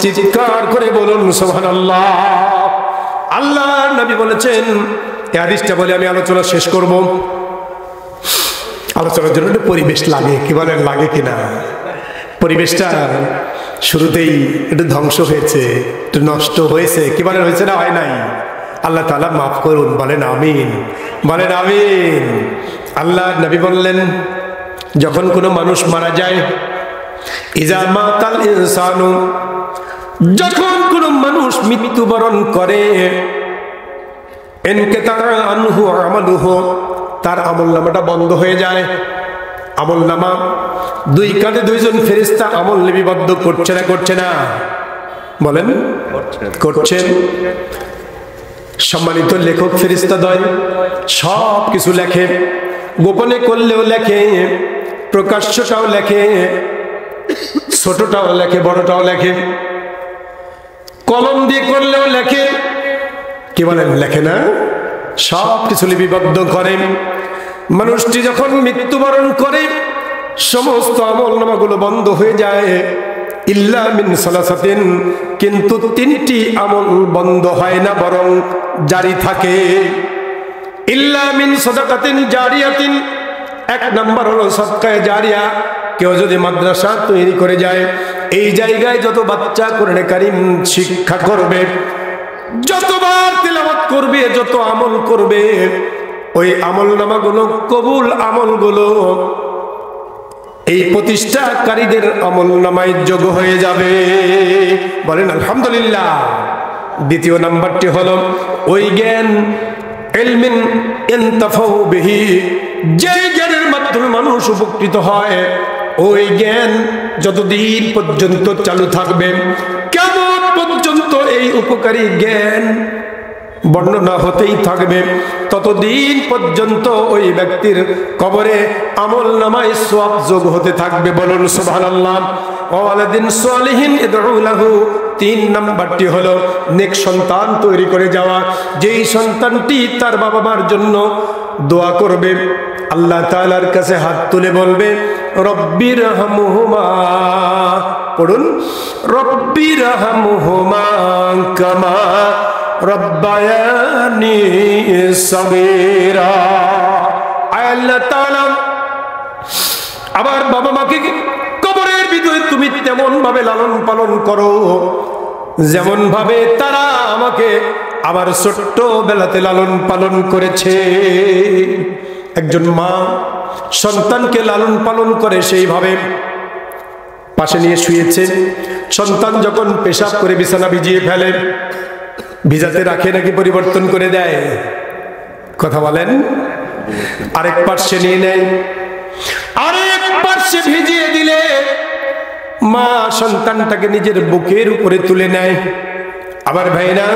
চিৎকার করে বলুন সুবহানাল্লাহ। আল্লাহর নবী বলেছেন, এই হাদিসটা বলে আমি আলোচনা শেষ করব। আলোচনার জন্য একটু পরিবেশ লাগে, কি বলেন, লাগে কিনা? পরিবেশটা শুরুতেই একটু ধ্বংস হয়েছে, একটু নষ্ট হয়েছে, কি বলেন, হয়েছে না হয় নাই? আল্লাহ তাআলা মাফ করুন, বলেন আমিন, বলেন আমিন। আল্লাহর নবী বললেন, যখন কোনো মানুষ মারা যায়, ইজা মাতাল ইনসানু, যখন কোনো মানুষ মৃত্যুবরণ করে, ইনকাতা আনহু আমালুহু, তার আমলনামাটা বন্ধ হয়ে যায়। আমলনামা, দুই কাঁধে দুইজন ফেরেশতা আমল লিপিবদ্ধ করছে না, করছে না? বলেন করছেন। সম্মানিত লেখক ফেরেশতাদ্বয় সব কিছু লেখে, গোপনে করলেও লেখে, প্রকাশ্যটাও লেখে, ছোটটাও লেখে, বড়টাও লেখে, কলম দিয়ে করলেও লেখে, কি বলেন, লেখে না? সব কিছু লিপিবদ্ধ করে। মানুষটি যখন মৃত্যুবরণ করে, সমস্ত আমলনামাগুলো বন্ধ হয়ে যায়, ইল্লা মিন সালাসাতিন, কিন্তু তিনটি আমল বন্ধ হয় না, বরং জারি থাকে। ইল্লা মিন সাদাকাতিন জারিয়াতিন, এক নাম্বার হলো সাদকায়ে জারিয়া। কেউ যদি মাদ্রাসা তৈরি করে যায়, এই জায়গায় যত বাচ্চা কোরআনে কারীম শিক্ষা করবে, যতবার তিলাওয়াত করবে, যত আমল করবে, ওই আমলনামাগুলো, কবুল আমলগুলো এই প্রতিষ্ঠাকারীদের আমলনামায় যোগ হয়ে যাবে। বলেন আলহামদুলিল্লাহ। দ্বিতীয় নাম্বারটি হলো ওই জ্ঞান, ইলমিন ইনতাফাউ বিহি, যে জ্ঞানের মাধ্যমে মানুষ উপকৃত হয়, ওই জ্ঞান যতদিন পর্যন্ত চালু থাকবে, কিয়ামত পর্যন্ত এই উপকারী জ্ঞান বর্ণনা হতেই থাকবে, ততদিন পর্যন্ত ওই ব্যক্তির কবরে আমলনামায় সওয়াব যোগ হতে থাকবে। বলুন সুবহানাল্লাহ। ওয়ালাদিন সালিহিন ইদউ লাহু, তিন নাম্বারটি হলো নেক সন্তান তৈরি করে যাওয়া, যেই সন্তানটি তার বাবা মার জন্য দোয়া করবে, আল্লাহ তাআলার কাছে হাত তুলে বলবে, রব্বির হামহুমা, পড়ুন, রব্বির হামহুমা কামা রব্বায়ানি সগীরা। আল্লাহ তাআলা আবার বাবা মাকে কবরের ভিতরে তুমি তেমন ভাবে লালন পালন করো, যেমন ভাবে তারা আমাকে আবার ছোট্ট বেলাতে লালন পালন করেছে। একজন মা সন্তানকে লালন পালন করে সেইভাবে পাশে নিয়ে শুয়েছে। সন্তান যখন পেশাব করে বিছানা ভিজিয়ে ফেলে, ভিজাতে রাখে নাকি পরিবর্তন করে দেয়? কথা বলেন। আরেক পাশে নিয়ে নেয়, আরেক পাশে ভিজিয়ে দিলে মা সন্তানটাকে নিজের বুকের উপরে তুলে নেয়। আবার ভাইরা,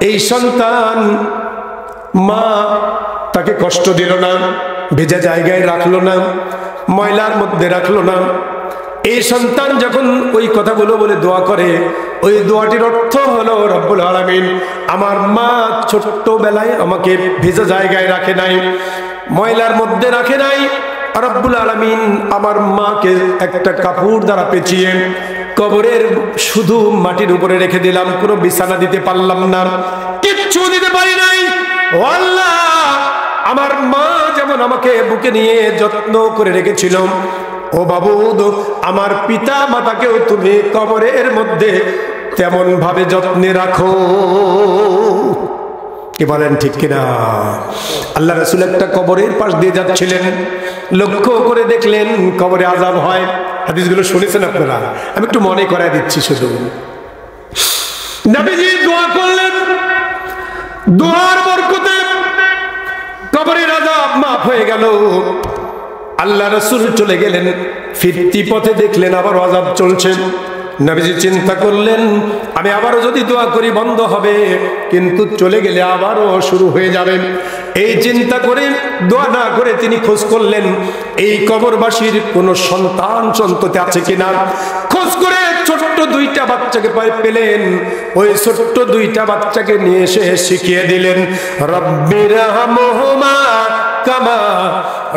এই সন্তান, মা তাকে কষ্ট দিল না, ভেজা জায়গায় রাখলো না, ময়লার মধ্যে রাখলো না। এই সন্তান যখন ওই কথাগুলো বলে দোয়া করে, ওই দোয়াটির অর্থ হলো, রব্বুল আলামিন আমার মা ছোট্ট বেলায় আমাকে ভেজা জায়গায় রাখে নাই, ময়লার মধ্যে রাখে নাই, রব্বুল আলামিন আমার মাকে একটা কাপড় দ্বারা পেঁচিয়ে কবরের শুধু মাটির উপরে রেখে দিলাম, কোনো বিছানা দিতে পারলাম না, কিচ্ছু দিতে পারি নাই। ও আল্লাহ, আমার মা যেমন আমাকে বুকে নিয়ে যত্ন করে রেখেছিল, ও বাবুদ, আমার পিতা মাতাকেও তুমি কবরের মধ্যে তেমন ভাবে যত্নে রাখো। কি বলেন, ঠিক কিনা? আল্লাহ রাসূল একটা কবরের পাশ দিয়ে যাচ্ছিলেন, লক্ষ্য করে দেখলেন কবরে আযাব হয়। হাদিসগুলো শুনেছেন আপনারা, আমি একটু মনে করায় দিচ্ছি শুধু। নবীজি দোয়া করলেন, দোয়ার বরকতে কবরের আযাব মাফ হয়ে গেল। আল্লাহ রাসূল চলে গেলেন, ফিরতি পথে দেখলেন আবার আযাব চলছে। নবীজি চিন্তা করলেন, আমি আবারও যদি দোয়া করি বন্ধ হবে, কিন্তু চলে গেলে আবারও শুরু হয়ে যাবে। এই চিন্তা করে দোয়া না করে তিনি খোঁজ করলেন এই কবরবাসীর কোনো সন্তান সন্ততি আছে কিনা। খোঁজ করে ছোট্ট দুইটা বাচ্চাকে পেলেন। ওই ছোট্ট দুইটা বাচ্চাকে নিয়ে এসে শিখিয়ে দিলেন, রব্বির হামহুমা কামা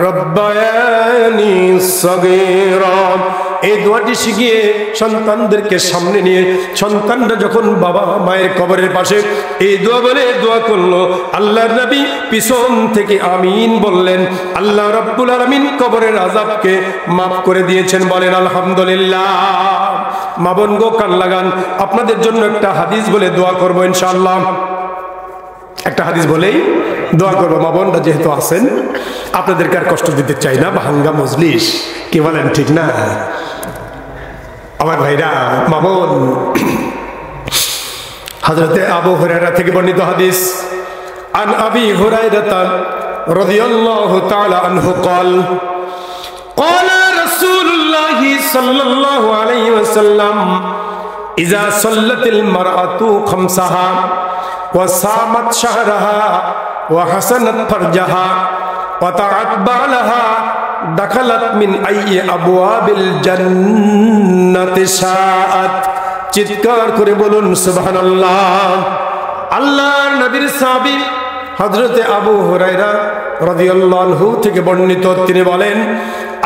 রব্বায়ানি সগীরা, এই দোয়াটি শিখিয়ে সন্তানদেরকে সামনে নিয়ে সন্তানরা যখন বাবা মায়ের কবরের পাশে এই দোয়া বলে দোয়া করলো, আল্লাহর নবী পিছন থেকে আমিন বললেন। আল্লাহ রাব্বুল আলামিন কবরের আযাবকে মাফ করে দিয়েছেন, বলেন আলহামদুলিল্লাহ। মা বোন গো, কান লাগান, আপনাদের জন্য একটা হাদিস বলে দোয়া করবো ইনশাআল্লাহ। একটা হাদিস বলেই দোয়া করবো। মা বোনরা যেহেতু আছেন, আপনাদেরকে আর কষ্ট দিতে চাই না, ভাঙ্গা মজলিস, কি বলেন, ঠিক না আমার ভাইরা? মা বোন, হযরতে আবু হুরায়রা থেকে বর্ণিত হাদিস, আন আবি হুরায়রা রাদিয়াল্লাহু তাআলা আনহু قال قال رسول الله صلى الله عليه وسلم إذا صلت المرأة خمسها وصامت شهرها وحسنت فرجها وطاعت بعلها دخلت من أي أبواب الجنة شاءت। চিৎকার করে বলুন সুবহানাল্লাহ। আল্লাহর নবীর সাহাবী হযরতে আবু হুরায়রা রাদিয়াল্লাহু আনহু থেকে বর্ণিত, তিনি বলেন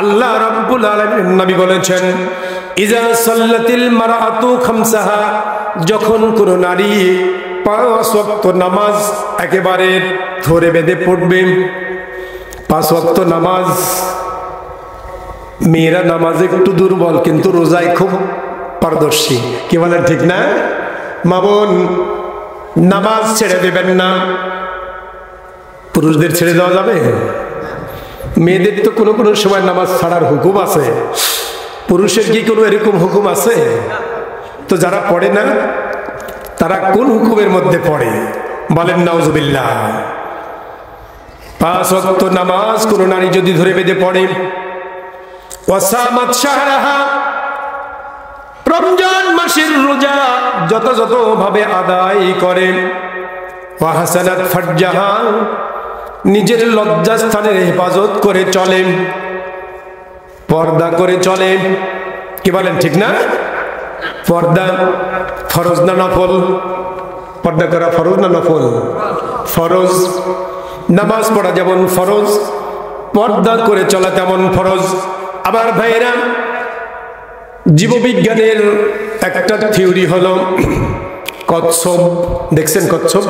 আল্লাহ রাব্বুল আলামিন নবী বলেছেন, ইজা সাল্লাতিল মারআতু খামসাহা, যখন কোন নারী 5 ওয়াক্ত নামাজ একেবারে ধরে বেঁধে পড়বে। 5 ওয়াক্ত নামাজ, মেয়েরা নামাজে একটু দুর্বল কিন্তু রোজায় খুব পারদর্শী, কি বলেন, ঠিক না? মা বোন, নামাজ ছেড়ে দেবেন না। পুরুষদের ছেড়ে দেওয়া যাবে? মেয়েদের তো কোনো কোনো সময় নামাজ ছাড়ার হুকুম আছে, পুরুষের কি কোনো এরকম হুকুম আছে? তো যারা পড়ে না তারা কোন হুকুমের মধ্যে পড়ে? বলেন নাউজুবিল্লাহ। 5 ওয়াক্ত নামাজ কোন নারী যদি ধরে বেঁধে পড়ে, ওয়াসামাত শাহরাহা, রমজান মাসের রোজা যথাযথভাবে আদায় করে, ওয়াহাসানাত ফারজাহা, নিজের লজ্জাস্থানের হেফাজত করে চলে, পর্দা করে চলে, কি বলেন, ঠিক না? পর্দা ফরজ না নফল? পর্দা করা ফরজ না নফল? ফরজ। নামাজ পড়া যেমন ফরজ, পর্দা করে চলা তেমন ফরজ। আবার ভাইরা, জীববিজ্ঞানের একটা থিওরি হলো কচ্ছপ, দেখছেন কচ্ছপ?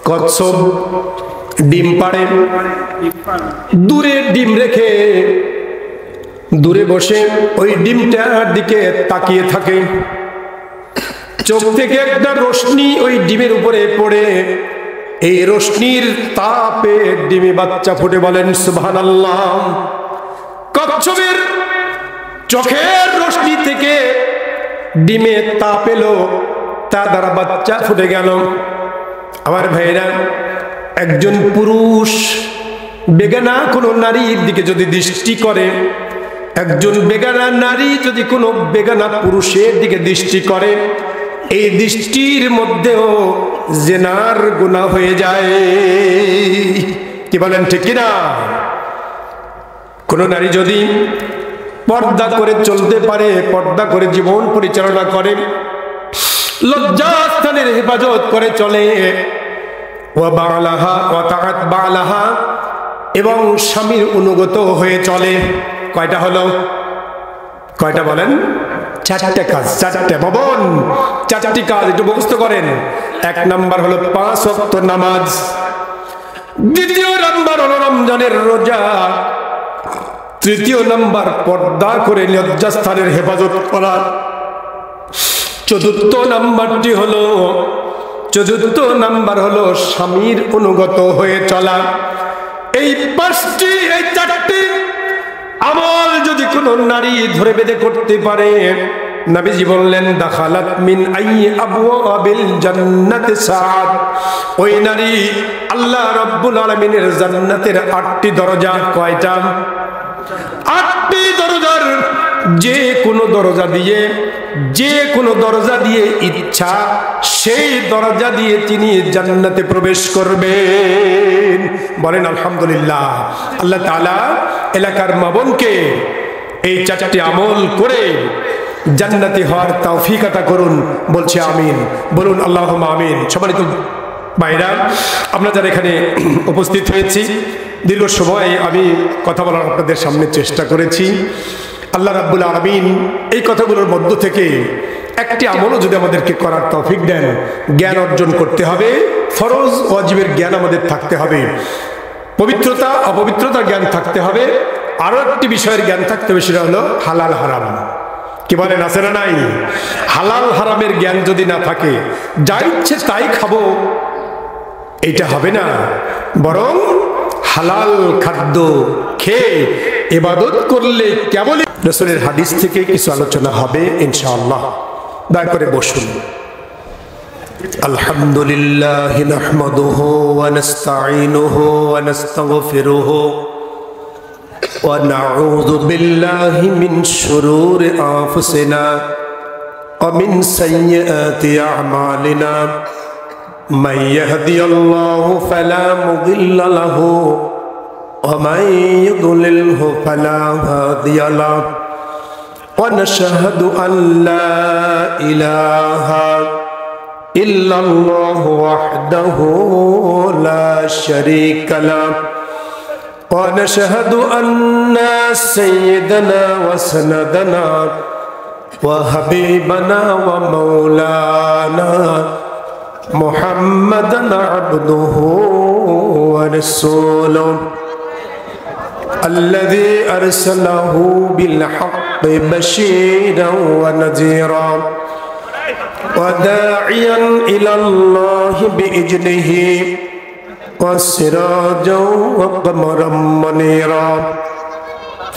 কচ্ছপ ডিম পাড়ে, দূরে ডিম রেখে দূরে বসে ওই ডিমটার দিকে তাকিয়ে থাকে, চোখ থেকে একটা রশ্মি ওই ডিমের উপরে পড়ে, এই রশ্মির তাপে ডিমে বাচ্চা ফুটে, বলেন সুবহানাল্লাহ। কচ্ছপের চোখের রশ্মি থেকে ডিমে তাপ এলো, তা দ্বারা বাচ্চা ফুটে গেল। আমার ভাইরা, একজন পুরুষ বেগানা কোনো নারীর দিকে যদি দৃষ্টি করে, একজন বেগানা নারী যদি কোনো বেগানা পুরুষের দিকে দৃষ্টি করে, এই দৃষ্টির মধ্যেও জিনার গুনাহ হয়ে যায়, কি বলেন, ঠিক কিনা? কোন নারী যদি পর্দা করে চলতে পারে, পর্দা করে জীবন পরিচালনা করে, লজ্জাস্থানের হেফাজত করে চলে, ওয়া বালাহা ওয়া তাআত বালাহা, এবং স্বামীর অনুগত হয়ে চলে, কয়টা হলো? কয়টা বলেন? 4টে কাজ। 4টে ভবন, 4টি কাজ একটু মুখস্থ করেন। 1 নাম্বার হলো 5 ওয়াক্ত নামাজ, 2য় নাম্বার হলো রমজানের রোজা, 3য় নাম্বার পর্দা করে লজ্জাস্থানের হেফাজত করা, 4র্থ নাম্বার হলো স্বামীর অনুগত হয়ে চলা। এই 5টি, এই 4টি আমল যদি কোন নারী ধরে বেঁধে করতে পারে, নবীজি বললেন দাখালাত মিন আইয়ি আবওয়াবিল জান্নাতি সাআত, ওই নারী আল্লাহ রাব্বুল আলামিনের জান্নাতের 8টি দরজা, কয়টা? 8টি দরজার যে কোনো দরজা দিয়ে ইচ্ছা সেই দরজা দিয়ে তিনি জান্নাতে প্রবেশ করবেন, বলেন আলহামদুলিল্লাহ। আল্লাহ তাআলা এলাকার মা বোনকে এই 4টি আমল করে জান্নাতি হওয়ার তৌফিক আতা করুন, বলছে আমিন, বলুন আল্লাহুম্মা আমিন। সম্মানিত ভাইরা, আমরা যারা এখানে উপস্থিত হয়েছি, দীর্ঘ সময় আমি কথা বলার আপনাদের সামনে চেষ্টা করেছি। আল্লাহ রাব্বুল আলামিন এই কথাগুলোর মধ্য থেকে একটি আমলও যদি আমাদেরকে করার তৌফিক দেন, জ্ঞান অর্জন করতে হবে, ফরজ ওয়াজিবের জ্ঞান আমাদের থাকতে হবে, পবিত্রতা অপবিত্রতার জ্ঞান থাকতে হবে, আরো একটি বিষয়ের জ্ঞান থাকতে হবে, সেটা হলো হালাল হারাম। কি বলেন, আছে না নাই? হালাল হারামের জ্ঞান যদি না থাকে, যা ইচ্ছে তাই খাবো, এটা হবে না। বরং হালাল খাদ্য খেয়ে ইবাদত করলে কেবল রাসূলের হাদিস থেকে কিছু আলোচনা হবে ইনশাআল্লাহ। দয়া করে বসুন। আলহামদুলিল্লাহ নাহমাদুহু ওয়া নাস্তাঈনুহু ওয়া নাস্তাগফিরুহু ওয়া নাউযু বিল্লাহি মিন শুরুরি আনফুসিনা ওয়া মিন সাইয়্যাতি আমালিনা মান ইয়াহদিয়াল্লাহু ফালা মুদিল্লা লাহু ওয়া মান ইউদ্লিলহু ফালা হাদিয়া লাহু ওয়া নাশহাদু আন লা ইলাহা ইল্লাল্লাহু ওয়াহদাহু লা শারীকা লাহু ওয়া নাশহাদু আন্না সাইয়্যিদানা ওয়া সানাদানা ওয়া হাবিবানা ওয়া মাওলানা মুহাম্মাদান আবদুহু ওয়া রাসূলুহু الذي أرسله بالحق بشيرا ونذيرا وداعيا إلى الله بإذنه وسراجا وقمرا منيرا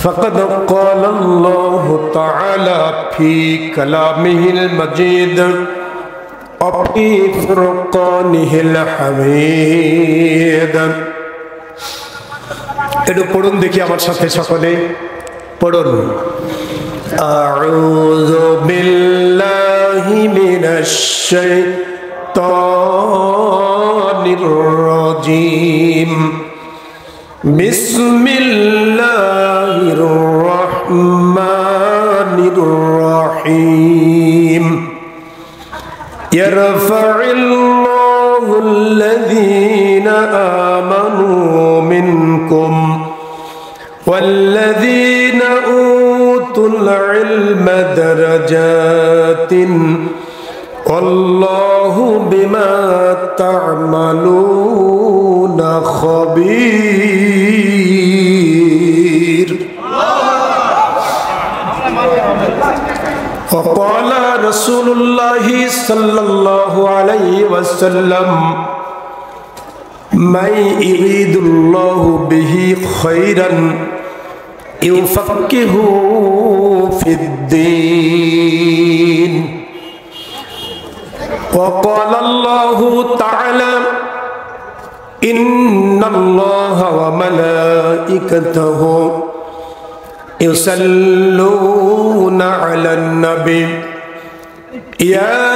فقد قال الله تعالى في كلامه المجيد وفي فرقانه الحميد। একটু পড়ুন দেখি আমার সাথে সকলে, পড়ুন। আউযু বিল্লাহি মিনাশ শাইতানির রাজীম বিসমিল্লাহির রাহমানির রাহিম ইয়ারফা'িল্লাহু আল্লাযীনা আমানু মিনকুম والذين أوتوا العلم درجات والله بما تعملون خبير وقال رسول الله صلى الله عليه وسلم من يريد الله به خيرا يفقهه في الدين وقال الله تعالى إن الله وملائكته يصلون على النبي يا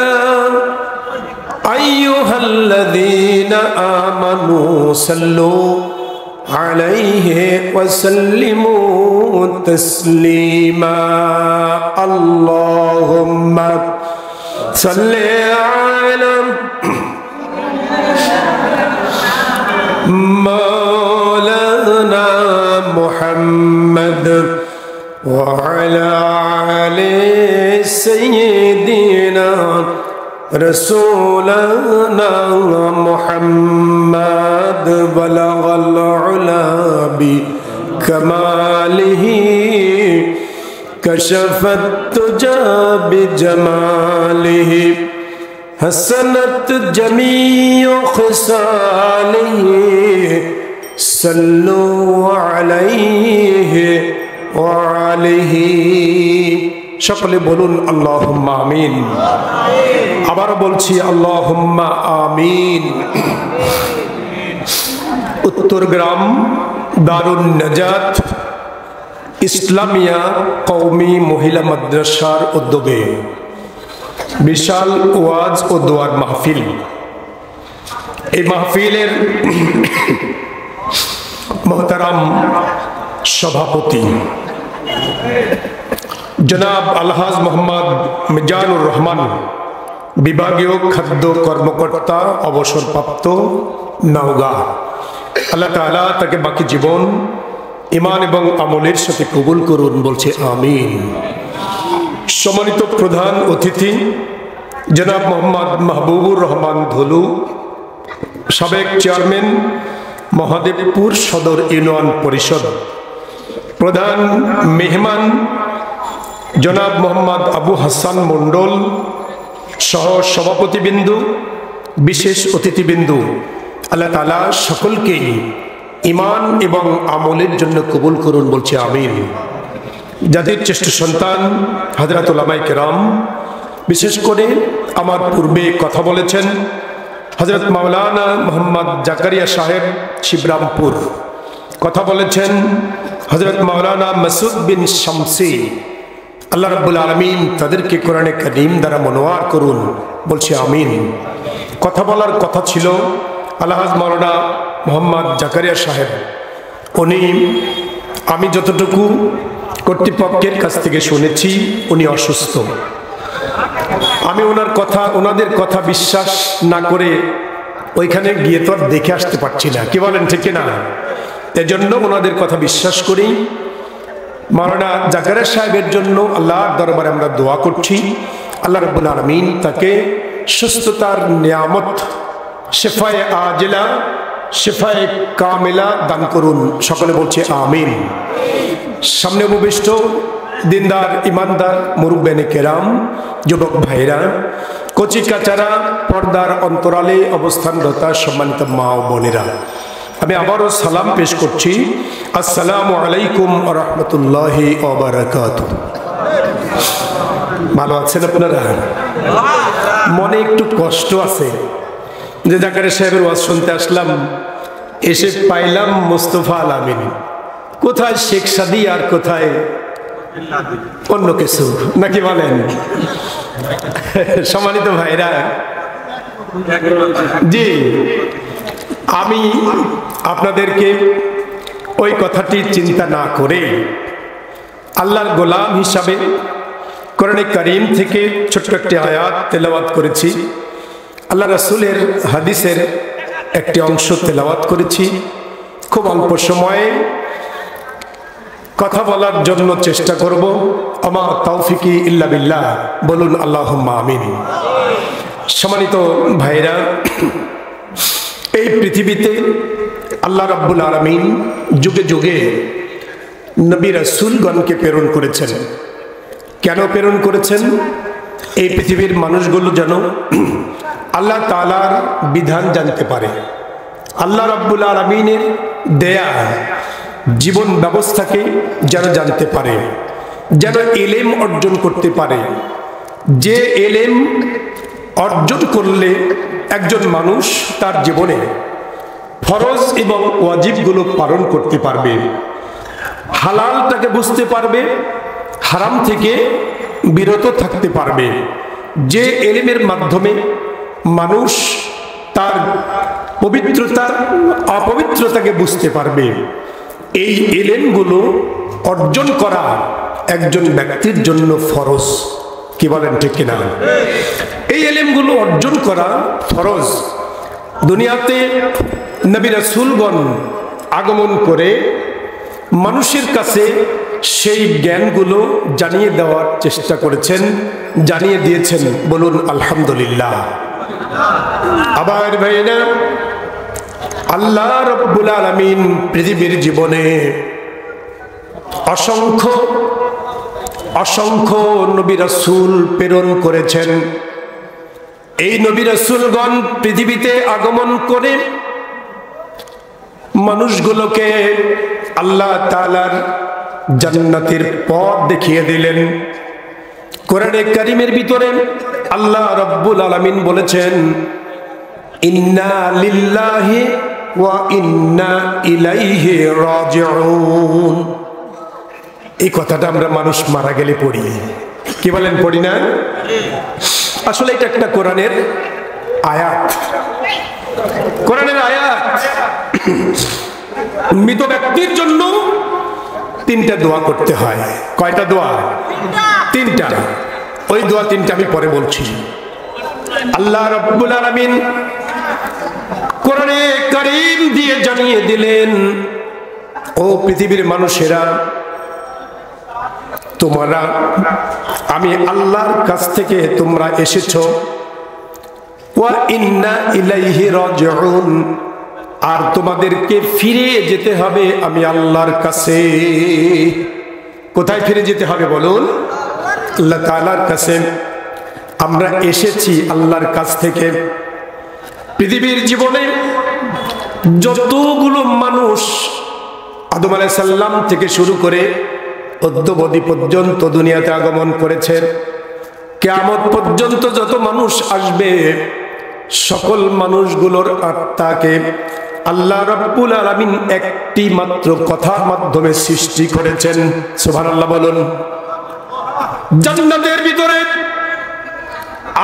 أيها الذين آمنوا صلوا عليه وسلموا تسليما اللهم صل على مولانا محمد وعلى آل سيدنا رسولنا محمد بلغ العلا بكماله كشف الدجى بجماله حسنت جميع خصاله صلوا عليه وعليه সকলে বলুন আল্লাহুম্মা আমিন। আবার বলছি আল্লাহুম্মা আমিন। উত্তরগ্রাম দারুন নাজাত ইসলামিয়া কওমি মহিলা মাদ্রাসার উদ্যোগে বিশাল ওয়াজ ও দোয়ার মাহফিল। এই মাহফিলের মোহতারাম সভাপতি জনাব আলহাজ মোহাম্মদ মিজানুর রহমান, বিভাগীয় খাদ্য কর্মকর্তা, অবসরপ্রাপ্ত, নওগাঁ। আল্লাহ তাআলা তাকে বাকি জীবন ঈমান এবং আমলের সাথে কবুল করুন, বলছে আমিন। সম্মানিত প্রধান অতিথি জনাব মোহাম্মদ মাহবুবুর রহমান ধলু, সাবেক চেয়ারম্যান মহাদেবপুর সদর ইউনিয়ন পরিষদ, প্রধান মেহমান জনাব মোহাম্মদ আবু হাসান মণ্ডল সহ সভাপতিবৃন্দু, বিশেষ অতিথিবৃন্দু, আল্লাহ তাআলা সকলকেই ঈমান এবং আমলের জন্য কবুল করুন, বলছে আমিন। জাতির শ্রেষ্ঠ সন্তান হযরত উলামায়ে কেরাম, বিশেষ করে আমার পূর্বে কথা বলেছেন হযরত মাওলানা মোহাম্মদ জাকারিয়া সাহেব শিবরামপুর, কথা বলেছেন হযরত মাওলানা মাসুদ বিন শামসী, আল্লাহ রাব্বুল আলামিন তাদেরকে কোরআনে কারীম দ্বারা মনোয়ার করুন, বলছে আমিন। কথা বলার কথা ছিল আলহাজ মাওলানা মোহাম্মদ জাকারিয়া সাহেব, উনি আমি যতটুকু কর্তৃপক্ষের কাছ থেকে শুনেছি উনি অসুস্থ। আমি ওনাদের কথা বিশ্বাস না করে ওইখানে গিয়ে তো আর দেখে আসতে পারছি না, কি বলেন ঠিক না? এজন্য ওনাদের কথা বিশ্বাস করি। মাওলানা জাকারিয়া সাহেবের জন্য আল্লাহর দরবারে আমরা দোয়া করছি, আল্লাহ রাব্বুল আলামিন তাকে সুস্থতার নিয়ামত, শিফায়ে আজিলা, শিফায়ে কামিলা দান করুন, সকলে বলছে আমিন। সামনে উপবিষ্ট দিনদার ইমানদার মুরব্বিয়ানে কেরাম, যুবক ভাইরা, কচি কাচারা, পর্দার অন্তরালে অবস্থানরত সম্মানিত মা ও বোনেরা, আমি আবারও সালাম পেশ করছি, আসসালামু আলাইকুম ওয়া রাহমাতুল্লাহি ওয়া বারাকাতুহু। ভালো আছেন আপনারা? মনে একটু কষ্ট আছে যে জাকারিয়া সাহেবের ওয়াজ শুনতে আসলাম, এসে পাইলাম মুস্তফা আল আমিন, কোথায় শেখ সাদী আর কোথায় অন্য কিছু, নাকি বলেন? সম্মানিত ভাইরা, জি, আমি আপনাদেরকে ওই কথাটি চিন্তা না করে আল্লাহর গোলাম হিসাবে কোরআনে কারীম থেকে ছোট্ট একটি আয়াত তেলাওয়াত করেছি, আল্লাহ রাসূলের হাদিসের একটি অংশ তেলাওয়াত করেছি। খুব অল্প সময়ে কথা বলার জন্য চেষ্টা করব, আমা তাওফিকি ইল্লা বিল্লাহ, বলুন আল্লাহুম্মা আমিন। সম্মানিত ভাইরা, এই পৃথিবীতে আল্লাহ রাব্বুল আলামিন যুগে যুগে নবী রাসূলগণকে প্রেরণ করেছেন। কেন প্রেরণ করেছেন? এই পৃথিবীর মানুষগুলো যেন আল্লাহ তাআলার বিধান জানতে পারে, আল্লাহ রাব্বুল আলামিনের দেয়া জীবন ব্যবস্থাকে যেন জানতে পারে, যেন ইলম অর্জন করতে পারে। যে ইলম অর্জন করলে একজন মানুষ তার জীবনে ফরজ এবং ওয়াজিবগুলো পালন করতে পারবে, হালালটাকে বুঝতে পারবে, হারাম থেকে বিরত থাকতে পারবে। যে ইলমের মাধ্যমে মানুষ তার পবিত্রতা অপবিত্রতাকে বুঝতে পারবে, এই ইলমগুলো অর্জন করা একজন ব্যক্তির জন্য ফরজ, কি বলেন ঠিক কিনা? এই ইলমগুলো অর্জন করা ফরজ। দুনিয়াতে নবী রাসূলগণ আগমন করে মানুষের কাছে সেই জ্ঞানগুলো জানিয়ে দেওয়ার চেষ্টা করেছেন, জানিয়ে দিয়েছেন, বলুন আলহামদুলিল্লাহ। আবার ভাইরা, আল্লাহ রাব্বুল আলামিন পৃথিবীর জীবনে অসংখ্য অসংখ্য নবী রাসূল প্রেরণ করেছেন। এই নবী রাসূলগণ পৃথিবীতে আগমন করে মানুষগুলোকে আল্লাহ তাআলার জান্নাতের পথ দেখিয়ে দিলেন। কোরআনে কারীমের ভিতরে আল্লাহ রাব্বুল আলামিন বলেছেন, ইন্না লিল্লাহি ওয়া ইন্না ইলাইহি রাজিউন। এই কথাটা আমরা মানুষ মারা গেলে পড়ি, কি বলেন? পড়ি না? আসলে এটা একটা কোরআনের আয়াত, কোরআনের আয়াত। মৃত ব্যক্তির জন্য তিনটা দোয়া করতে হয়। কয়টা দোয়া? তিনটা। ওই দোয়া তিনটা আমি পরে বলছি। আল্লাহ রাব্বুল আলামিন কোরআনে কারীম দিয়ে জানিয়ে দিলেন, ও পৃথিবীর মানুষেরা, তোমরা আমি আল্লাহর কাছ থেকে তোমরা এসেছো, ওয়া ইন্না ইলাইহি রাজিউন, আর তোমাদেরকে ফিরে যেতে হবে আমি আল্লাহর কাছে। কোথায় ফিরে যেতে হবে বলুন? আল্লাহ তাআলার কাছে। আমরা এসেছি আল্লাহর কাছ থেকে। পৃথিবীর জীবনে যতগুলো মানুষ আদম আলাইহিস সালাম থেকে শুরু করে অদ্যাবধি পর্যন্ত দুনিয়াতে আগমন করেছেন, কিয়ামত পর্যন্ত যত মানুষ আসবে সকল মানুষগুলোর আত্মাকে আল্লাহ রাব্বুল আলামিন একটি মাত্র কথার মাধ্যমে সৃষ্টি করেছেন। সুবহানাল্লাহ বলুন। জান্নাতের ভিতরে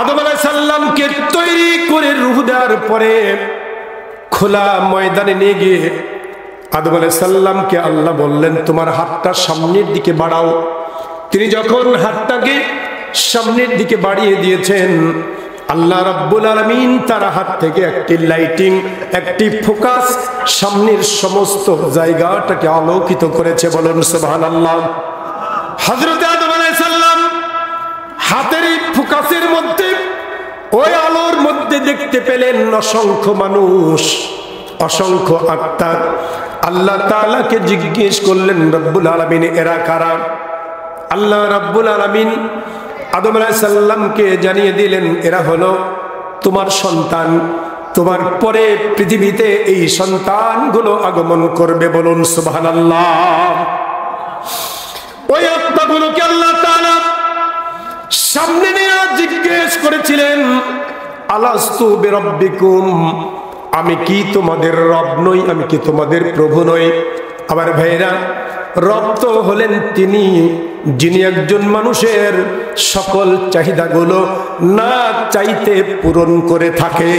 আদম আলাইহিস সালামকে তৈরি করে রূহ দেওয়ার পরে খোলা ময়দানে নিয়ে গিয়ে আদম আলাইহিস সালামকে আল্লাহ বললেন, তোমার হাতটা সামনের দিকে বাড়াও। তিনি যখন হাতটাকে সামনের দিকে বাড়িয়ে দিয়েছেন, আল্লাহ রাব্বুল আলামিন তার হাত থেকে একটি লাইটিং, একটি ফোকাস সামনের সমস্ত জায়গাটাকে আলোকিত করেছে। বলুন সুবহানাল্লাহ। হযরত আদম আলাইহিস সালাম হাতের এই ফোকাসের মধ্যে, ওই আলোর মধ্যে দেখতে পেলেন অসংখ্য মানুষ, অসংখ্য আত্মা। আল্লাহ তাআলাকে জিজ্ঞেস করলেন, রব্বুল আলামিন এরা কারা? আল্লাহ রাব্বুল আলামিন আদম আলাইহিস সালামকে জানিয়ে দিলেন, এরা হলো তোমার সন্তান, তোমার পরে পৃথিবীতে এই সন্তানগুলো আগমন করবে। বলুন সুবহানাল্লাহ। ওই আত্মাগুলোকে আল্লাহ তাআলা সামনে নিয়ে জিজ্ঞেস করেছিলেন, আলাস্তু বিরাব্বিকুম, আমি কি তোমাদের রব নই? আমি কি তোমাদের প্রভু নই? আমার ভাইরা, রব তো হলেন তিনি যিনি একজন মানুষের সকল চাহিদাগুলো না চাইতে পূরণ করে থাকে।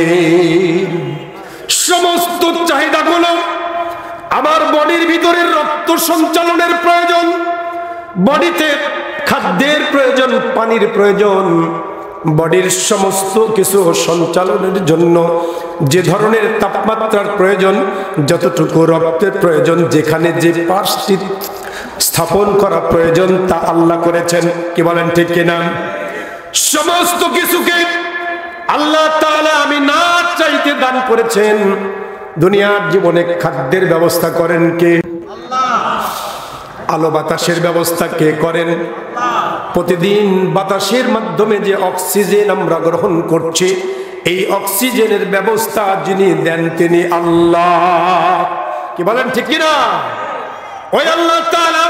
সমস্ত চাহিদাগুলো, আমার বডির ভিতরে রক্ত সঞ্চালনের প্রয়োজন, বডিতে খাদ্যের প্রয়োজন, পানির প্রয়োজন, বডির সমস্ত কিছু সঞ্চালনের জন্য যে ধরনের তাপমাত্রার প্রয়োজন, যতটুকু রক্তের প্রয়োজন, যেখানে যে পার্টসটি স্থাপন করা প্রয়োজন তা আল্লাহ করেছেন। কি বলেন ঠিক কিনা? সমস্ত কিছুকে আল্লাহ তাআলা আমি না চাইতে দান করেছেন। দুনিয়ার জীবনে খাদ্যের ব্যবস্থা করেন কে? আলো বাতাসের ব্যবস্থা কে করেন? প্রতিদিন বাতাসের মাধ্যমে যে অক্সিজেন আমরা গ্রহণ করছি, এই অক্সিজেনের ব্যবস্থা যিনি দেন তিনি আল্লাহ। কি বলেন ঠিক কিনা? ওই আল্লাহ তাআলা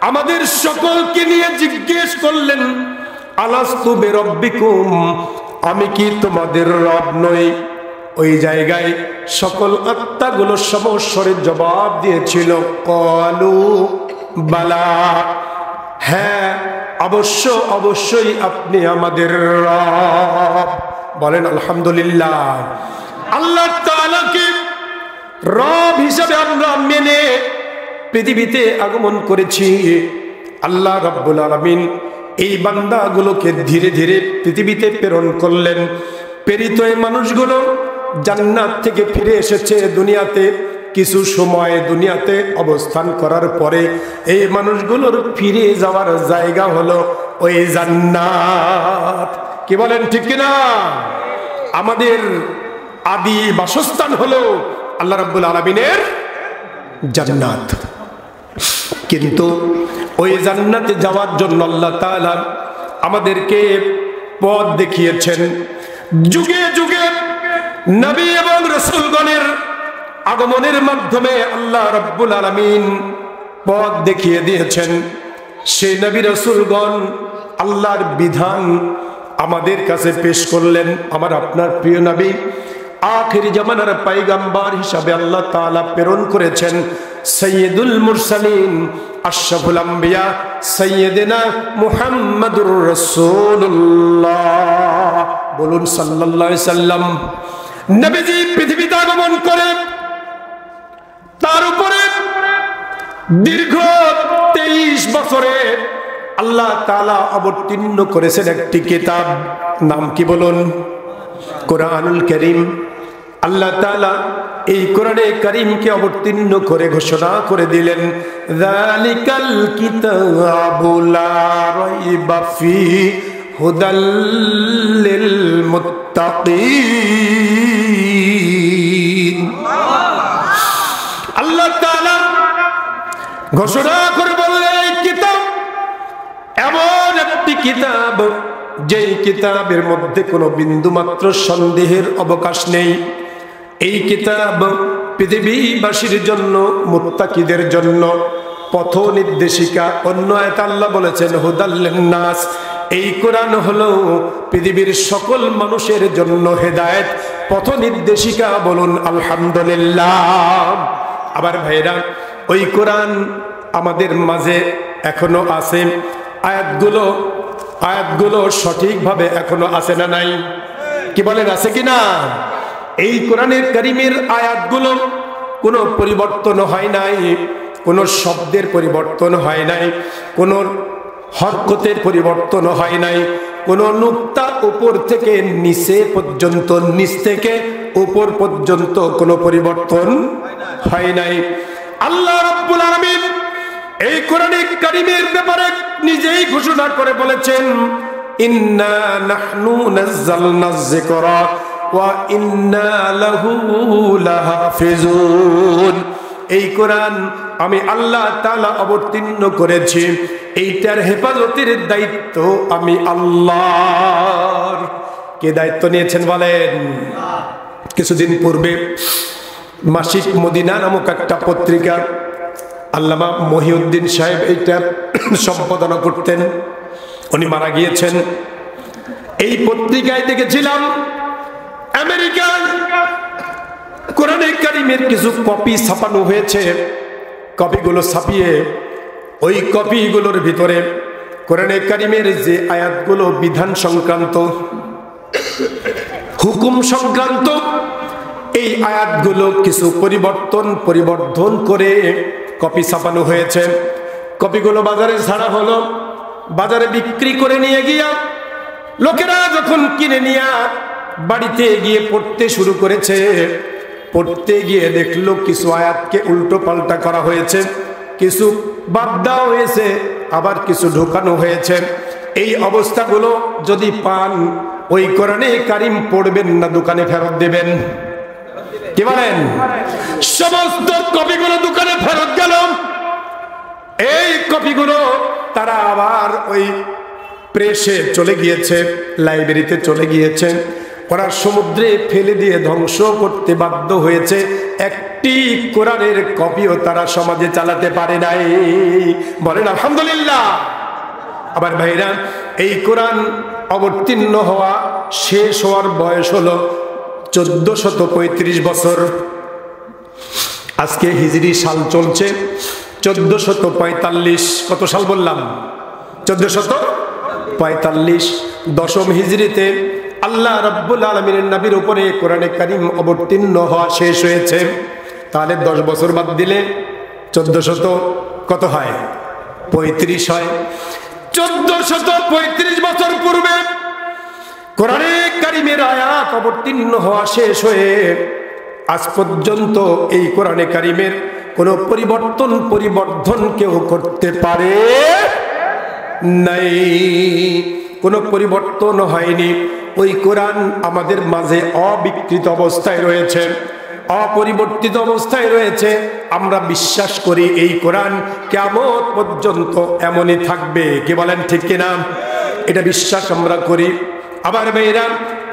আমাদের সকলকে নিয়ে জিজ্ঞেস করলেন, আলাস্তু বিরাব্বিকুম, আমি কি তোমাদের রব নই? ওই জায়গায় সকল আত্মাগুলো সমস্বরে জবাব দিয়েছিল, ক্বালু বালা, হ্যাঁ অবশ্য অবশ্যই আপনি আমাদের রব। বলেন আলহামদুলিল্লাহ। আল্লাহ তাআলাকে রব হিসাবে আমরা মেনে পৃথিবীতে আগমন করেছি। আল্লাহ রাব্বুল আলামিন এই বান্দাগুলোকে ধীরে ধীরে পৃথিবীতে প্রেরণ করলেন। প্রেরিত এই মানুষগুলো জান্নাত থেকে ফিরে এসেছে দুনিয়াতে। কিছু সময় দুনিয়াতে অবস্থান করার পরে এই মানুষগুলোর ফিরে যাওয়ার জায়গা হলো ওই জান্নাত। কি বলেন ঠিক কিনা? আমাদের আদি বাসস্থান হলো আল্লাহ রাব্বুল আলামিনের জান্নাত। কিন্তু ওই জান্নাতে যাওয়ার জন্য আল্লাহ তাআলা আমাদেরকে পথ দেখিয়েছেন। যুগে যুগে নবী এবং রাসূলগণের আগমনের মাধ্যমে আল্লাহ রাব্বুল আলামিন পথ দেখিয়ে দিয়েছেন। সেই নবী রাসূলগণ আল্লাহর বিধান আমাদের কাছে পেশ করলেন। আমার আপনার প্রিয় নবী আখিরি জামানার পয়গম্বর হিসাবে আল্লাহ তাআলা প্রেরণ করেছেন সাইয়্যিদুল মুরসালিন আশরাফুল আম্বিয়া সাইয়্যিদিনা মুহাম্মাদুর রাসূলুল্লাহ। বলুন সাল্লাল্লাহু আলাইহি সাল্লাম। নবীজি পৃথিবীতে আগমন করে তার উপরে দীর্ঘ 23 বছরে আল্লাহ তাআলা অবতীর্ণ করেছেন একটি কিতাব। নাম কি বলুন? কোরআনুল কারীম। আল্লাহ তাআলা এই কোরআনে কারীমকে অবতীর্ণ করে ঘোষণা করে দিলেন, যালিকাল কিতাবু লা রাইবা ফীহি হুদাল লিল মুত্তাকিন। আল্লাহ তাআলা ঘোষণা করে বললেন, এই কিতাব এমন একটি কিতাব যেই কিতাবের মধ্যে কোনো বিন্দুমাত্র সন্দেহের অবকাশ নেই। এই কিতাব পৃথিবীবাসীর জন্য, মুত্তাকিদের জন্য পথ নির্দেশিকা। অন্য আয়াতে আল্লাহ বলেছেন হুদাল লিন্নাস। এই কোরআন হলো পৃথিবীর সকল মানুষের জন্য হেদায়েত, পথ নির্দেশিকা। বলুন আলহামদুলিল্লাহ। আবার ভাইরা, ওই কোরআন আমাদের মাঝে এখনো আছে। আয়াতগুলো সঠিকভাবে এখনো আছে না নাই? কি বলেন, আছে কি না? এই কোরআনের কারীমের আয়াতগুলো কোনো পরিবর্তন হয় নাই, কোনো শব্দের পরিবর্তন হয় নাই, কোনো হরকতের পরিবর্তন হয় নাই, কোনো নুক্তা উপর থেকে নিচে পর্যন্ত, নিচ থেকে উপর পর্যন্ত কোনো পরিবর্তন হয় নাই। আল্লাহ রাব্বুল আলামিন এই কোরআনিক কারীমের ব্যাপারে নিজেই ঘোষণা করে বলেছেন, ইন্না নাহনু নাযালনায যিকরা ওয়া ইন্না লাহু লাহাফিজুন। এই কোরআন আমি আল্লাহ তাআলা অবতীর্ণ করেছি, এইটার হেফাজতের দায়িত্ব আমি আল্লাহর। কে দায়িত্ব নিয়েছেন বলেন? কিছুদিন পূর্বে মাসিক মদিনা নামক একটা পত্রিকা আল্লামা মহিউদ্দিন সাহেব এইটা সম্পাদনা করতেন, উনি মারা গিয়েছেন। এই পত্রিকায় দেখেছিলাম আমেরিকার কোরআনে কারীমের কিছু কপি ছাপানো হয়েছে। কপিগুলো ছাপিয়ে ওই কপিগুলোর ভিতরে কোরআনে কারীমের যে আয়াতগুলো বিধান সংক্রান্ত, হুকুম সংক্রান্ত, এই আয়াতগুলো কিছু পরিবর্ধন করে কপি ছাপানো হয়েছে। কপিগুলো বাজারে ছাড়া হলো। বাজারে বিক্রি করে নিয়ে গিয়া লোকেরা যখন কিনে নিয়ে বাড়িতে গিয়ে পড়তে শুরু করেছে, পড়তে গিয়ে দেখলো কিছু আয়াতকে উল্টো পাল্টা করা হয়েছে, কিছু বাদ দেওয়া হয়েছে, আবার কিছু ঢোকানো হয়েছে। এই অবস্থাগুলো যদি পান, ওই কোরআনে কারীম পড়বেন না, দোকানে ফেরত দেবেন। কি বলেন? সমস্ত কপিগুলো দোকানে ফেরত গেল। এই কপিগুলো তারা আবার ওই প্রেসে চলে গিয়েছে, লাইব্রেরিতে চলে গিয়েছে। ওরা সমুদ্রে ফেলে দিয়ে ধ্বংস করতে বাধ্য হয়েছে। একটি কোরআনের কপিও তারা সমাজে চালাতে পারে নাই। বলেন আলহামদুলিল্লাহ। আবার ভাইরা, এই কোরআন অবতীর্ণ হওয়া, শেষ হওয়ার বয়স হলো 1435 বছর। আজকে হিজরি সাল চলছে 1445। কত সাল বললাম? 1445। দশম হিজরিতে আল্লাহ রাব্বুল আলামিনের নবীর উপরে কোরআনে কারীম অবতীর্ণ হওয়া শেষ হয়েছে। তাহলে 10 বছর বাদ দিলে 1400 কত হয়? 35 হয়। 1435 বছর পূর্বে কোরআনে কারীমের আয়াত অবতীর্ণ হওয়া শেষ হয়ে আজ পর্যন্ত এই কোরআনে কারীমের কোনো পরিবর্ধন কেউ করতে পারে নাই, কোনো পরিবর্তন হয়নি। ওই কোরআন আমাদের মাঝে অবিকৃত অবস্থায় রয়েছে, অপরিবর্তিত অবস্থায় রয়েছে। আমরা বিশ্বাস করি এই কোরআন কিয়ামত পর্যন্ত এমনই থাকবে। কি বলেন ঠিক কিনা? এটা বিশ্বাস আমরা করি। আবার ভাইরা,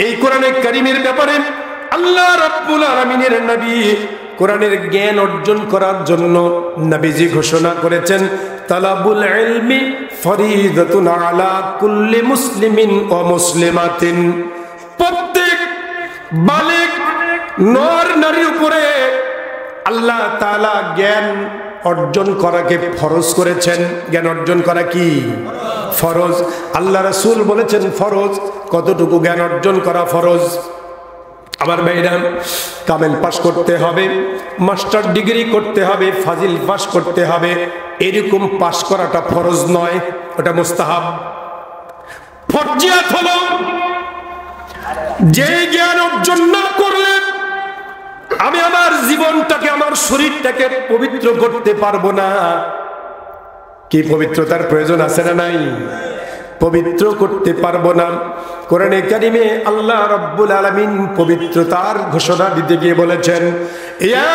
এই কোরআনে কারীমের ব্যাপারে আল্লাহ রাব্বুল আলামিনের নবী কোরআনের জ্ঞান অর্জন করার জন্য নবীজি ঘোষণা করেছেন, তালাবুল ইলমি ফরিদাতুন আলা কুল্লি মুসলিমিন ওয়া মুসলিমাতিন। প্রত্যেক বালিগ নর নারীর উপরে আল্লাহ তাআলা জ্ঞান অর্জন করাকে ফরজ করেছেন। জ্ঞান অর্জন করা কি ফরজ? আল্লাহ রাসূল বলেছেন ফরজ। কতটুকু জ্ঞান অর্জন করা ফরজ? আবার ভাইরা, কামেল পাস করতে হবে, মাস্টার ডিগ্রি করতে হবে, ফাজিল পাস করতে হবে, এরকম পাস করাটা ফরজ নয়, ওটা মুস্তাহাব। ফরজিয়াত হলো যে জ্ঞান অর্জন না করলে আমি আমার জীবনটাকে, আমার শরীরটাকে পবিত্র করতে পারবো না। কি পবিত্রতার প্রয়োজন আছে না নাই? পবিত্র করতে পারবো না। কোরআনে কারিমে আল্লাহ রাব্বুল আলামিন পবিত্রতার ঘোষণা দিতে গিয়ে বলেছেন, ইয়া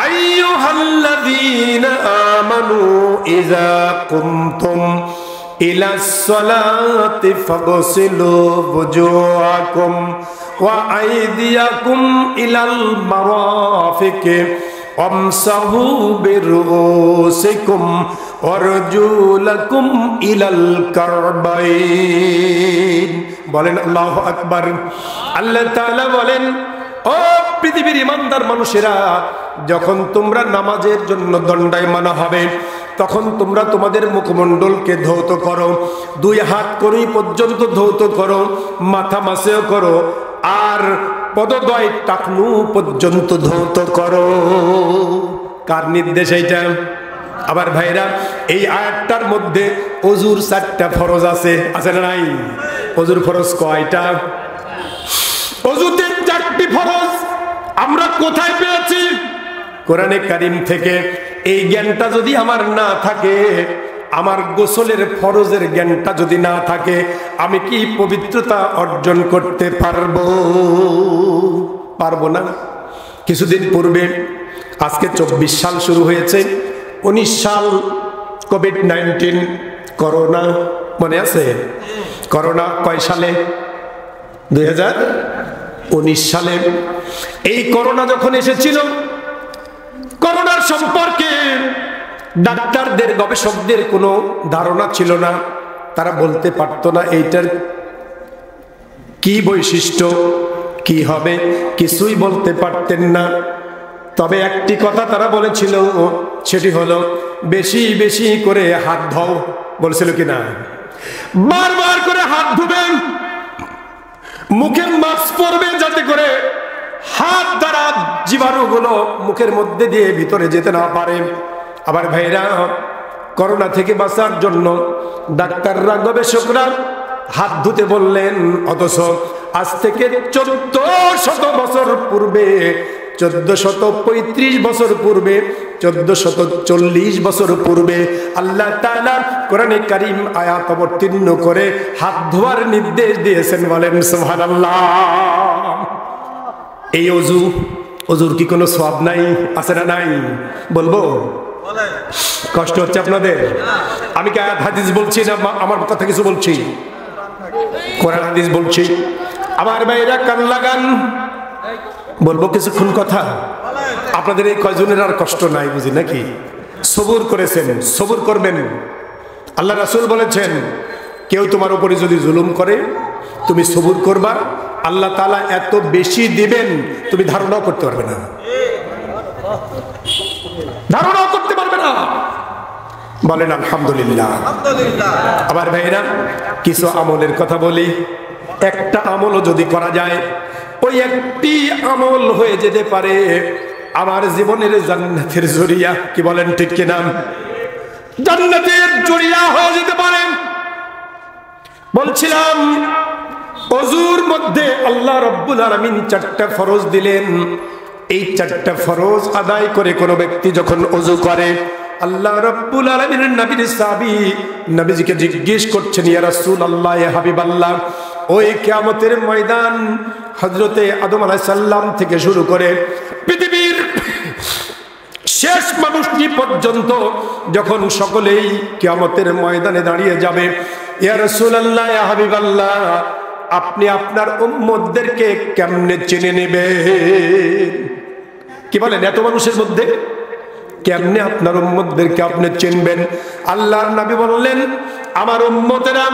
আইয়ুহাল্লাযীনা আমানু ইযা কুমতুম ইলাস সালাতি ফাগসিলু বুজুহাকুম ওয়া আইদিয়াকুম ইলাল মারাফিকি আমসাহু বিরুসিকুম ওয়ারজুলাকুম ইলাল কারবাইন। বলেন আল্লাহু আকবার। আল্লাহ তাআলা বলেন, ও পৃথিবীর ইমানদার মানুষেরা, যখন তোমরা নামাজের জন্য দণ্ডায়মান হবে তখন তোমরা তোমাদের মুখমণ্ডলকে ধৌত করো, 2 হাত কনুই পর্যন্ত ধৌত করো, মাথা মাসেও করো, আর পদদ্বয় টাকনু পর্যন্ত ধৌত করো। কার নির্দেশ এইটা? আবার ভাইরা, এই আয়াতটার মধ্যে ওযুর 4টা ফরজ আছে, আছে না নাই? ওযুর ফরজ কয়টা? ওযুতে 4টি ফরজ। আমরা কোথায় পেয়েছি? কোরআনে কারীম থেকে। এই জ্ঞানটা যদি আমার না থাকে, আমার গোসলের ফরজের জ্ঞানটা যদি না থাকে, আমি কি পবিত্রতা অর্জন করতে পারবো? পারবো না। কিছুদিন পূর্বে, আজকে 24 সাল শুরু হয়েছে, 19 সাল কোভিড-19 করোনা, মনে আছে? করোনা কয় সালে? 2019 সালে। এই করোনা যখন এসেছিল, করোনার সম্পর্কে ডাক্তারদের, গবেষকদের কোনো ধারণা ছিল না। তারা বলতে পারতো না এইটার কি বৈশিষ্ট্য, কি হবে, কিছুই বলতে পারতেন না। তবে একটি কথা তারা বলেছিল, সেটি হলো বেশি বেশি করে হাত ধোও। বলেছিল কি না? বারবার করে হাত ধুবেন, মুখে মাস্ক পরবেন যাতে করে হাত দ্বারা জীবাণুগুলো মুখের মধ্যে দিয়ে ভিতরে যেতে না পারে। আবার ভাইরা, করোনা থেকে বাঁচার জন্য ডাক্তাররা, গবেষকরা হাত ধুতে বললেন, অথচ আজ থেকে 1400 বছর পূর্বে, 1435 বছর পূর্বে, 1440 বছর পূর্বে আল্লাহ তাআলা কোরআনে কারীম আয়াত অবতীর্ণ করে হাত ধোয়ার নির্দেশ দিয়েছেন। বলেন সুবহানাল্লাহ। এই ওযুর কি কোনো সওয়াব নাই? আছে না নাই? বলবো? কষ্ট হচ্ছে আপনাদের? আমি কি আয়াত হাদিস বলছি না আমার কথা কিছু বলছি? কোরআন হাদিস বলছি। আমার ভাইরা কান লাগান, বলবো কিছুক্ষণ কথা। আপনাদের এই কয়জনের আর কষ্ট নাই বুঝি নাকি? সবুর করেছেন, সবুর করবেন। আল্লাহ রাসূল বলেছেন, কেউ তোমার উপরে যদি জুলুম করে তুমি সবুর করবা, আল্লাহ তাআলা এত বেশি দিবেন তুমি ধারণাও করতে পারবে না, ধারণাও করতে পারবে না। বলেন আলহামদুলিল্লাহ। আবার ভাইরা, কিছু আমলের কথা বলি। একটা আমলও যদি করা যায়, ওই একটি আমল হয়ে যেতে পারে আমার জীবনের জান্নাতের জরিয়া। কি বলেন ঠিক কিনা? জান্নাতের জরিয়া হয়ে যেতে পারে। বলছিলাম, ওযুর মধ্যে আল্লাহ রাব্বুল আলামিন 4টা ফরজ দিলেন। এই 4টা ফরজ আদায় করে কোনো ব্যক্তি যখন ওযু করে, আল্লাহ রাব্বুল আলামিনের নবীর সাহাবী নবীজিকে জিজ্ঞেস করছেন, ইয়া রাসূলুল্লাহ, ইয়া হাবিবাল্লাহ, ওই কিয়ামতের ময়দান হযরতে আদম আলাইহিস সালাম থেকে শুরু করে পৃথিবীর শেষ মানুষটি পর্যন্ত যখন সকলেই কিয়ামতের ময়দানে দাঁড়িয়ে যাবে, ইয়া রাসূলুল্লাহ, ইয়া হাবিবাল্লাহ, আপনি আপনার উম্মতদেরকে কেমনে চিনে নেবেন? কি বলেন? এত মানুষের মধ্যে কেমনে আপনার উম্মতদেরকে আপনি চিনবেন? আল্লাহর নবী বললেন, আমার উম্মতেরা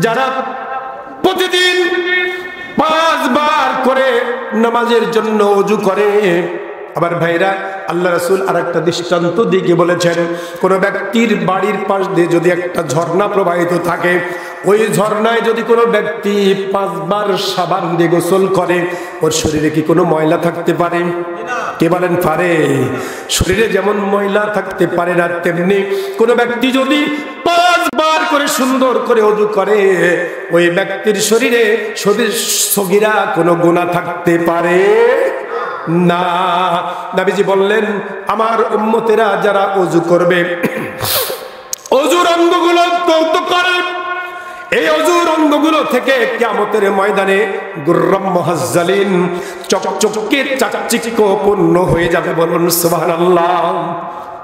যারা প্রতিদিন 5 বার করে নামাজের জন্য ওযু করে। আবার ভাইরা, আল্লাহ রাসূল আরেকটা দৃষ্টান্ত দিয়ে বলেছেন, কোন ব্যক্তির বাড়ির পাশ দিয়ে যদি একটা ঝর্ণা প্রবাহিত থাকে, ওই ঝর্ণায় যদি কোনো ব্যক্তি 5 বার সাবান দিয়ে গোসল করে, ওর শরীরে কি কোনো ময়লা থাকতে পারে? কে বলেন পারে? শরীরে যেমন ময়লা থাকতে পারে না, তেমনি কোনো ব্যক্তি যদি 5 বার করে সুন্দর করে ওযু করে, ওই ব্যক্তির শরীরে সগীরা কোনো গুনাহ থাকতে পারে? না। নবীজি বললেন আমার উম্মতেরা যারা ওযু করবে, ওযুর অঙ্গগুলো তৌত করে, এই অজুর অঙ্গগুলো থেকে কিয়ামতের ময়দানে গুররাম মুহাজ্জালিন চকচকে চাকচিক্যপূর্ণ হয়ে যাবে। বলুন সুবহানাল্লাহ।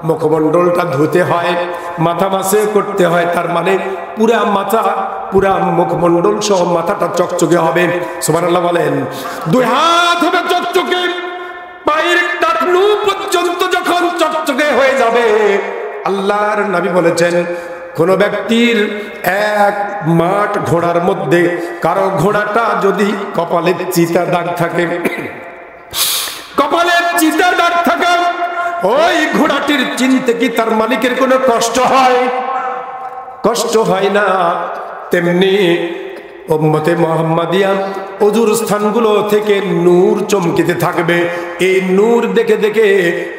মুখমণ্ডলটা ধুতে হয়, মাথা মাসে করতে হয়, তার মানে পুরা মাথা, পুরা মুখমণ্ডল সহ মাথাটা চকচকে হবে। সুবহানাল্লাহ বলেন। দুই হাত হবে চকচকে, পায়ের টাকনু পর্যন্ত যখন চকচকে হয়ে যাবে, আল্লাহর নবী বলেছেন কোন ব্যক্তির এক মাঠ ঘোড়ার মধ্যে কারো ঘোড়াটা যদি কপালে চিতা দাগ থাকে, কপালে চিতা দাগ থাকে, ওই ঘোড়াটির চিনতে কি তার মালিকের কোনো কষ্ট হয়? কষ্ট হয় না। তেমনি উম্মতে মুহাম্মাদিয়া ওযুর স্থানগুলো থেকে নূর চমকিতে থাকবে। এই নূর দেখে দেখে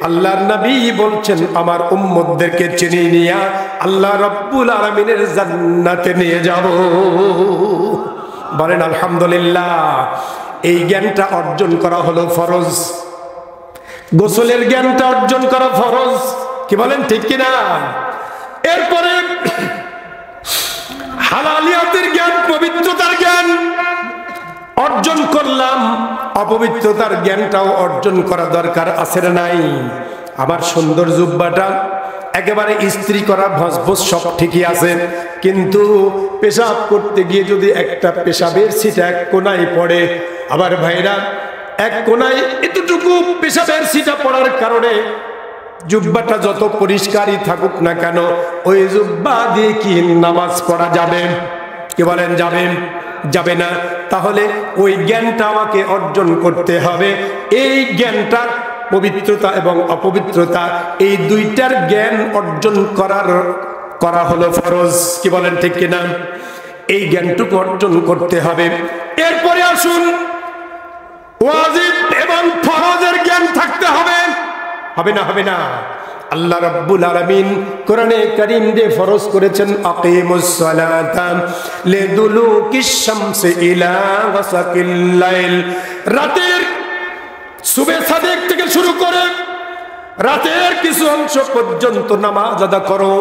আল্লাহর নবী বলছেন আমার উম্মতদেরকে চিনিয়ে নিয়ে আল্লাহ রাব্বুল আলামিনের জান্নাতে নিয়ে যাব। বলেন আলহামদুলিল্লাহ। এই জ্ঞানটা অর্জন করা হলো ফরজ। গোসলের জ্ঞানটা অর্জন করা ফরজ। কি বলেন ঠিক কিনা? এরপরে হালালিয়াতের জ্ঞান, পবিত্রতার জ্ঞান অর্জন করলাম, অপবিত্রতার জ্ঞানটাও অর্জন করা দরকার আছে না নাই? আমার সুন্দর জুব্বাটা একেবারে ইস্ত্রি করা ভসভস সব ঠিকই আছে, কিন্তু পেশাব করতে গিয়ে যদি একটা পেশাবের ছিটা এক কোনায় পড়ে, আবার ভাইরা এক কোনায় এতটুকু পেশাবের ছিটা পড়ার কারণে জুব্বাটা যত পরিষ্কারই থাকুক না কেন, ওই জুব্বা দিয়ে কি নামাজ পড়া যাবে? কি বলেন যাবে? যাবে না। তাহলে ওই জ্ঞানটা আমাকে অর্জন করতে হবে। এই জ্ঞানটা পবিত্রতা এবং অপবিত্রতা এই দুইটার জ্ঞান অর্জন করা হলো ফরজ। কি বলেন ঠিক কিনা? এই জ্ঞানটুকু অর্জন করতে হবে। এরপরে আসুন ওয়াজিব এবং ফরজের জ্ঞান থাকতে হবে। হবে না? হবে না। আল্লাহ রাব্বুল আলামিন কোরআনে কারীম দিয়ে ফরজ করেছেন আকিমুস সালাতা লিদুলুকিশ শামসি ইলা গাসাকিল লাইল। রাতের সুবে সাদেক থেকে শুরু করে রাতের কিছু অংশ পর্যন্ত নামাজ আদা করো।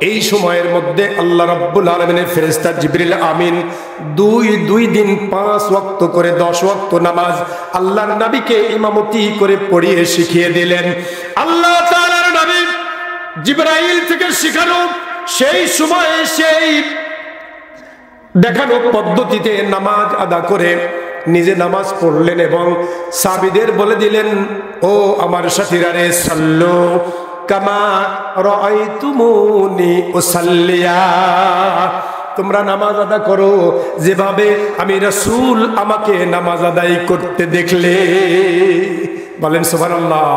এই সময়ের মধ্যে আল্লাহ রাব্বুল আলামিনের ফেরেশতা জিবরিল আমিন দুই দিন 5 ওয়াক্ত করে 10 ওয়াক্ত নামাজ আল্লাহর নবীকে ইমামতি করে পড়িয়ে শিখিয়ে দিলেন। আল্লাহ তাআলার নবী জিবরাইল থেকে শিখানো সেই সময়ে সেই দেখানো পদ্ধতিতে নামাজ আদা করে নিজে নামাজ পড়লেন এবং সাহাবীদের বলে দিলেন, ও আমার সাথীরা রে, সাল্লু কামা রাআইতুমুনি উসাল্লিয়া, তোমরা নামাজ আদা করো যেভাবে আমি রাসূল আমাকে নামাজ আদায় করতে দেখলে। বলেন সুবহানাল্লাহ।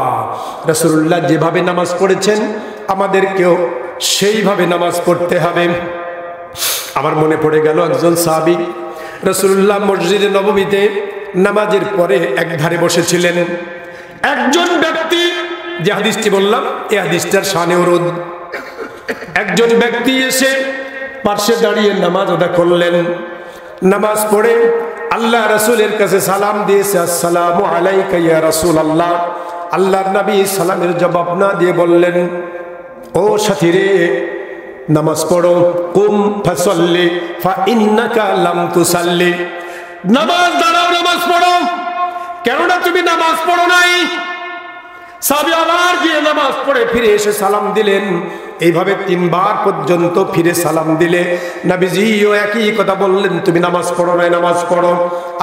রাসূলুল্লাহ যেভাবে নামাজ পড়েছেন আমাদেরকেও সেইভাবে নামাজ পড়তে হবে। আমার মনে পড়ে গেল একজন সাহাবী রাসূলুল্লাহ মসজিদে নববীতে নামাজের পরে এক ধারে বসেছিলেন। একজন ব্যক্তি, যে হাদিসটি বললাম এই হাদিসটার শানে উরুদ, একজন ব্যক্তি এসে পাশে দাঁড়িয়ে নামাজ আদা করলেন। নামাজ পড়ে আল্লাহ রাসূলের কাছে সালাম দিয়েছে, আসসালামু আলাইকা ইয়া রাসূলুল্লাহ। আল্লাহর নবী সালামের জবাব না দিয়ে বললেন, ও সাথী রে, নামাজ পড়ো, কুম ফাসাল্লি ফা ইন্নাকা লাম তুসাল্লি, নামাজ দাঁড়াও, নামাজ পড়ো, কেননা তুমি নামাজ পড়ো নাই। সাহাবী আবার গিয়ে নামাজ পড়ে ফিরে এসে সালাম দিলেন। এইভাবে 3 বার পর্যন্ত ফিরে সালাম দিলে নবীজিও একই কথা বললেন, তুমি নামাজ পড়ো নাই, নামাজ পড়ো।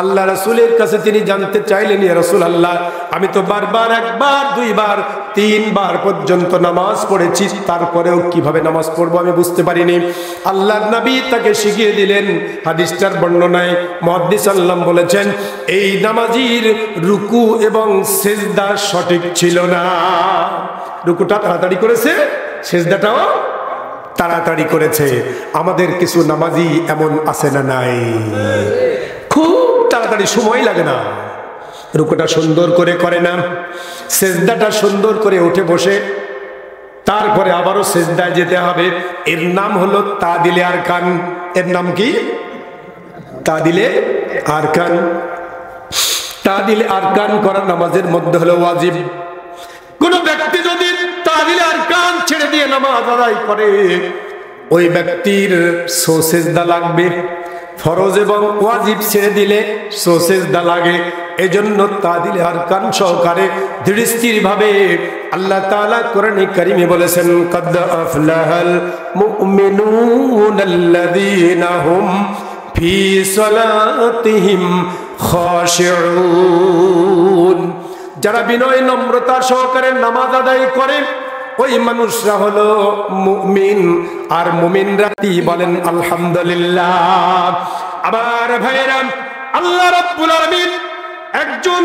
আল্লাহ রাসূলের কাছে তিনি জানতে চাইলেন, ইয়া রাসূলুল্লাহ, আমি তো বারবার 1 বার 2 বার 3 বার পর্যন্ত নামাজ পড়েছি, তারপরেও কিভাবে নামাজ পড়বো আমি বুঝতে পারিনি। আল্লাহর নবী তাকে শিখিয়ে দিলেন। হাদিসটার বর্ণনায় মুহাদ্দিস সাল্লাম বলেছেন, এই নামাজির রুকু এবং সিজদা সঠিক ছিল না। রুকুটা তাড়াতাড়ি করেছে, সিজদাটাও তাড়াতাড়ি করেছে। আমাদের কিছু নামাজি এমন আছে না নাই? খুব তাড়াতাড়ি, সময় লাগে না, রুকুটা সুন্দর করে করে না, সিজদাটা সুন্দর করে উঠে বসে তারপরে আবারও সিজদায় যেতে হবে। এর নাম হলো তাদিলে আরকান। এর নাম কি? তাদিলে আরকান। তাদিল আরকান করা নামাজের মধ্যে হলো ওয়াজিব। কোন ব্যক্তি যদি তাদিল আরকান ছেড়ে দিয়ে নামাজ আদায় করে ওই ব্যক্তির সুজদা লাগবে। ফরজ এবং ওয়াজিব ছেড়ে দিলে সুজদা লাগে। এজন্য তাদিল আরকান সহকারে দৃঢ়স্থির ভাবে আল্লাহ তাআলা কোরআনে কারিমে বলেছেন, কাদ আফলাহাল মুমিনুনাল্লাযীনা হুম ফি সালাতিহিম খাশিউন। যারা বিনয় নম্রতা সহকারে নামাজ আদায় করে ওই মানুষরা হলো মুমিন। আর মুমিনরা কি বলেন? আলহামদুলিল্লাহ। আবার ভাইরা, আল্লাহ রাব্বুল আলামিন একজন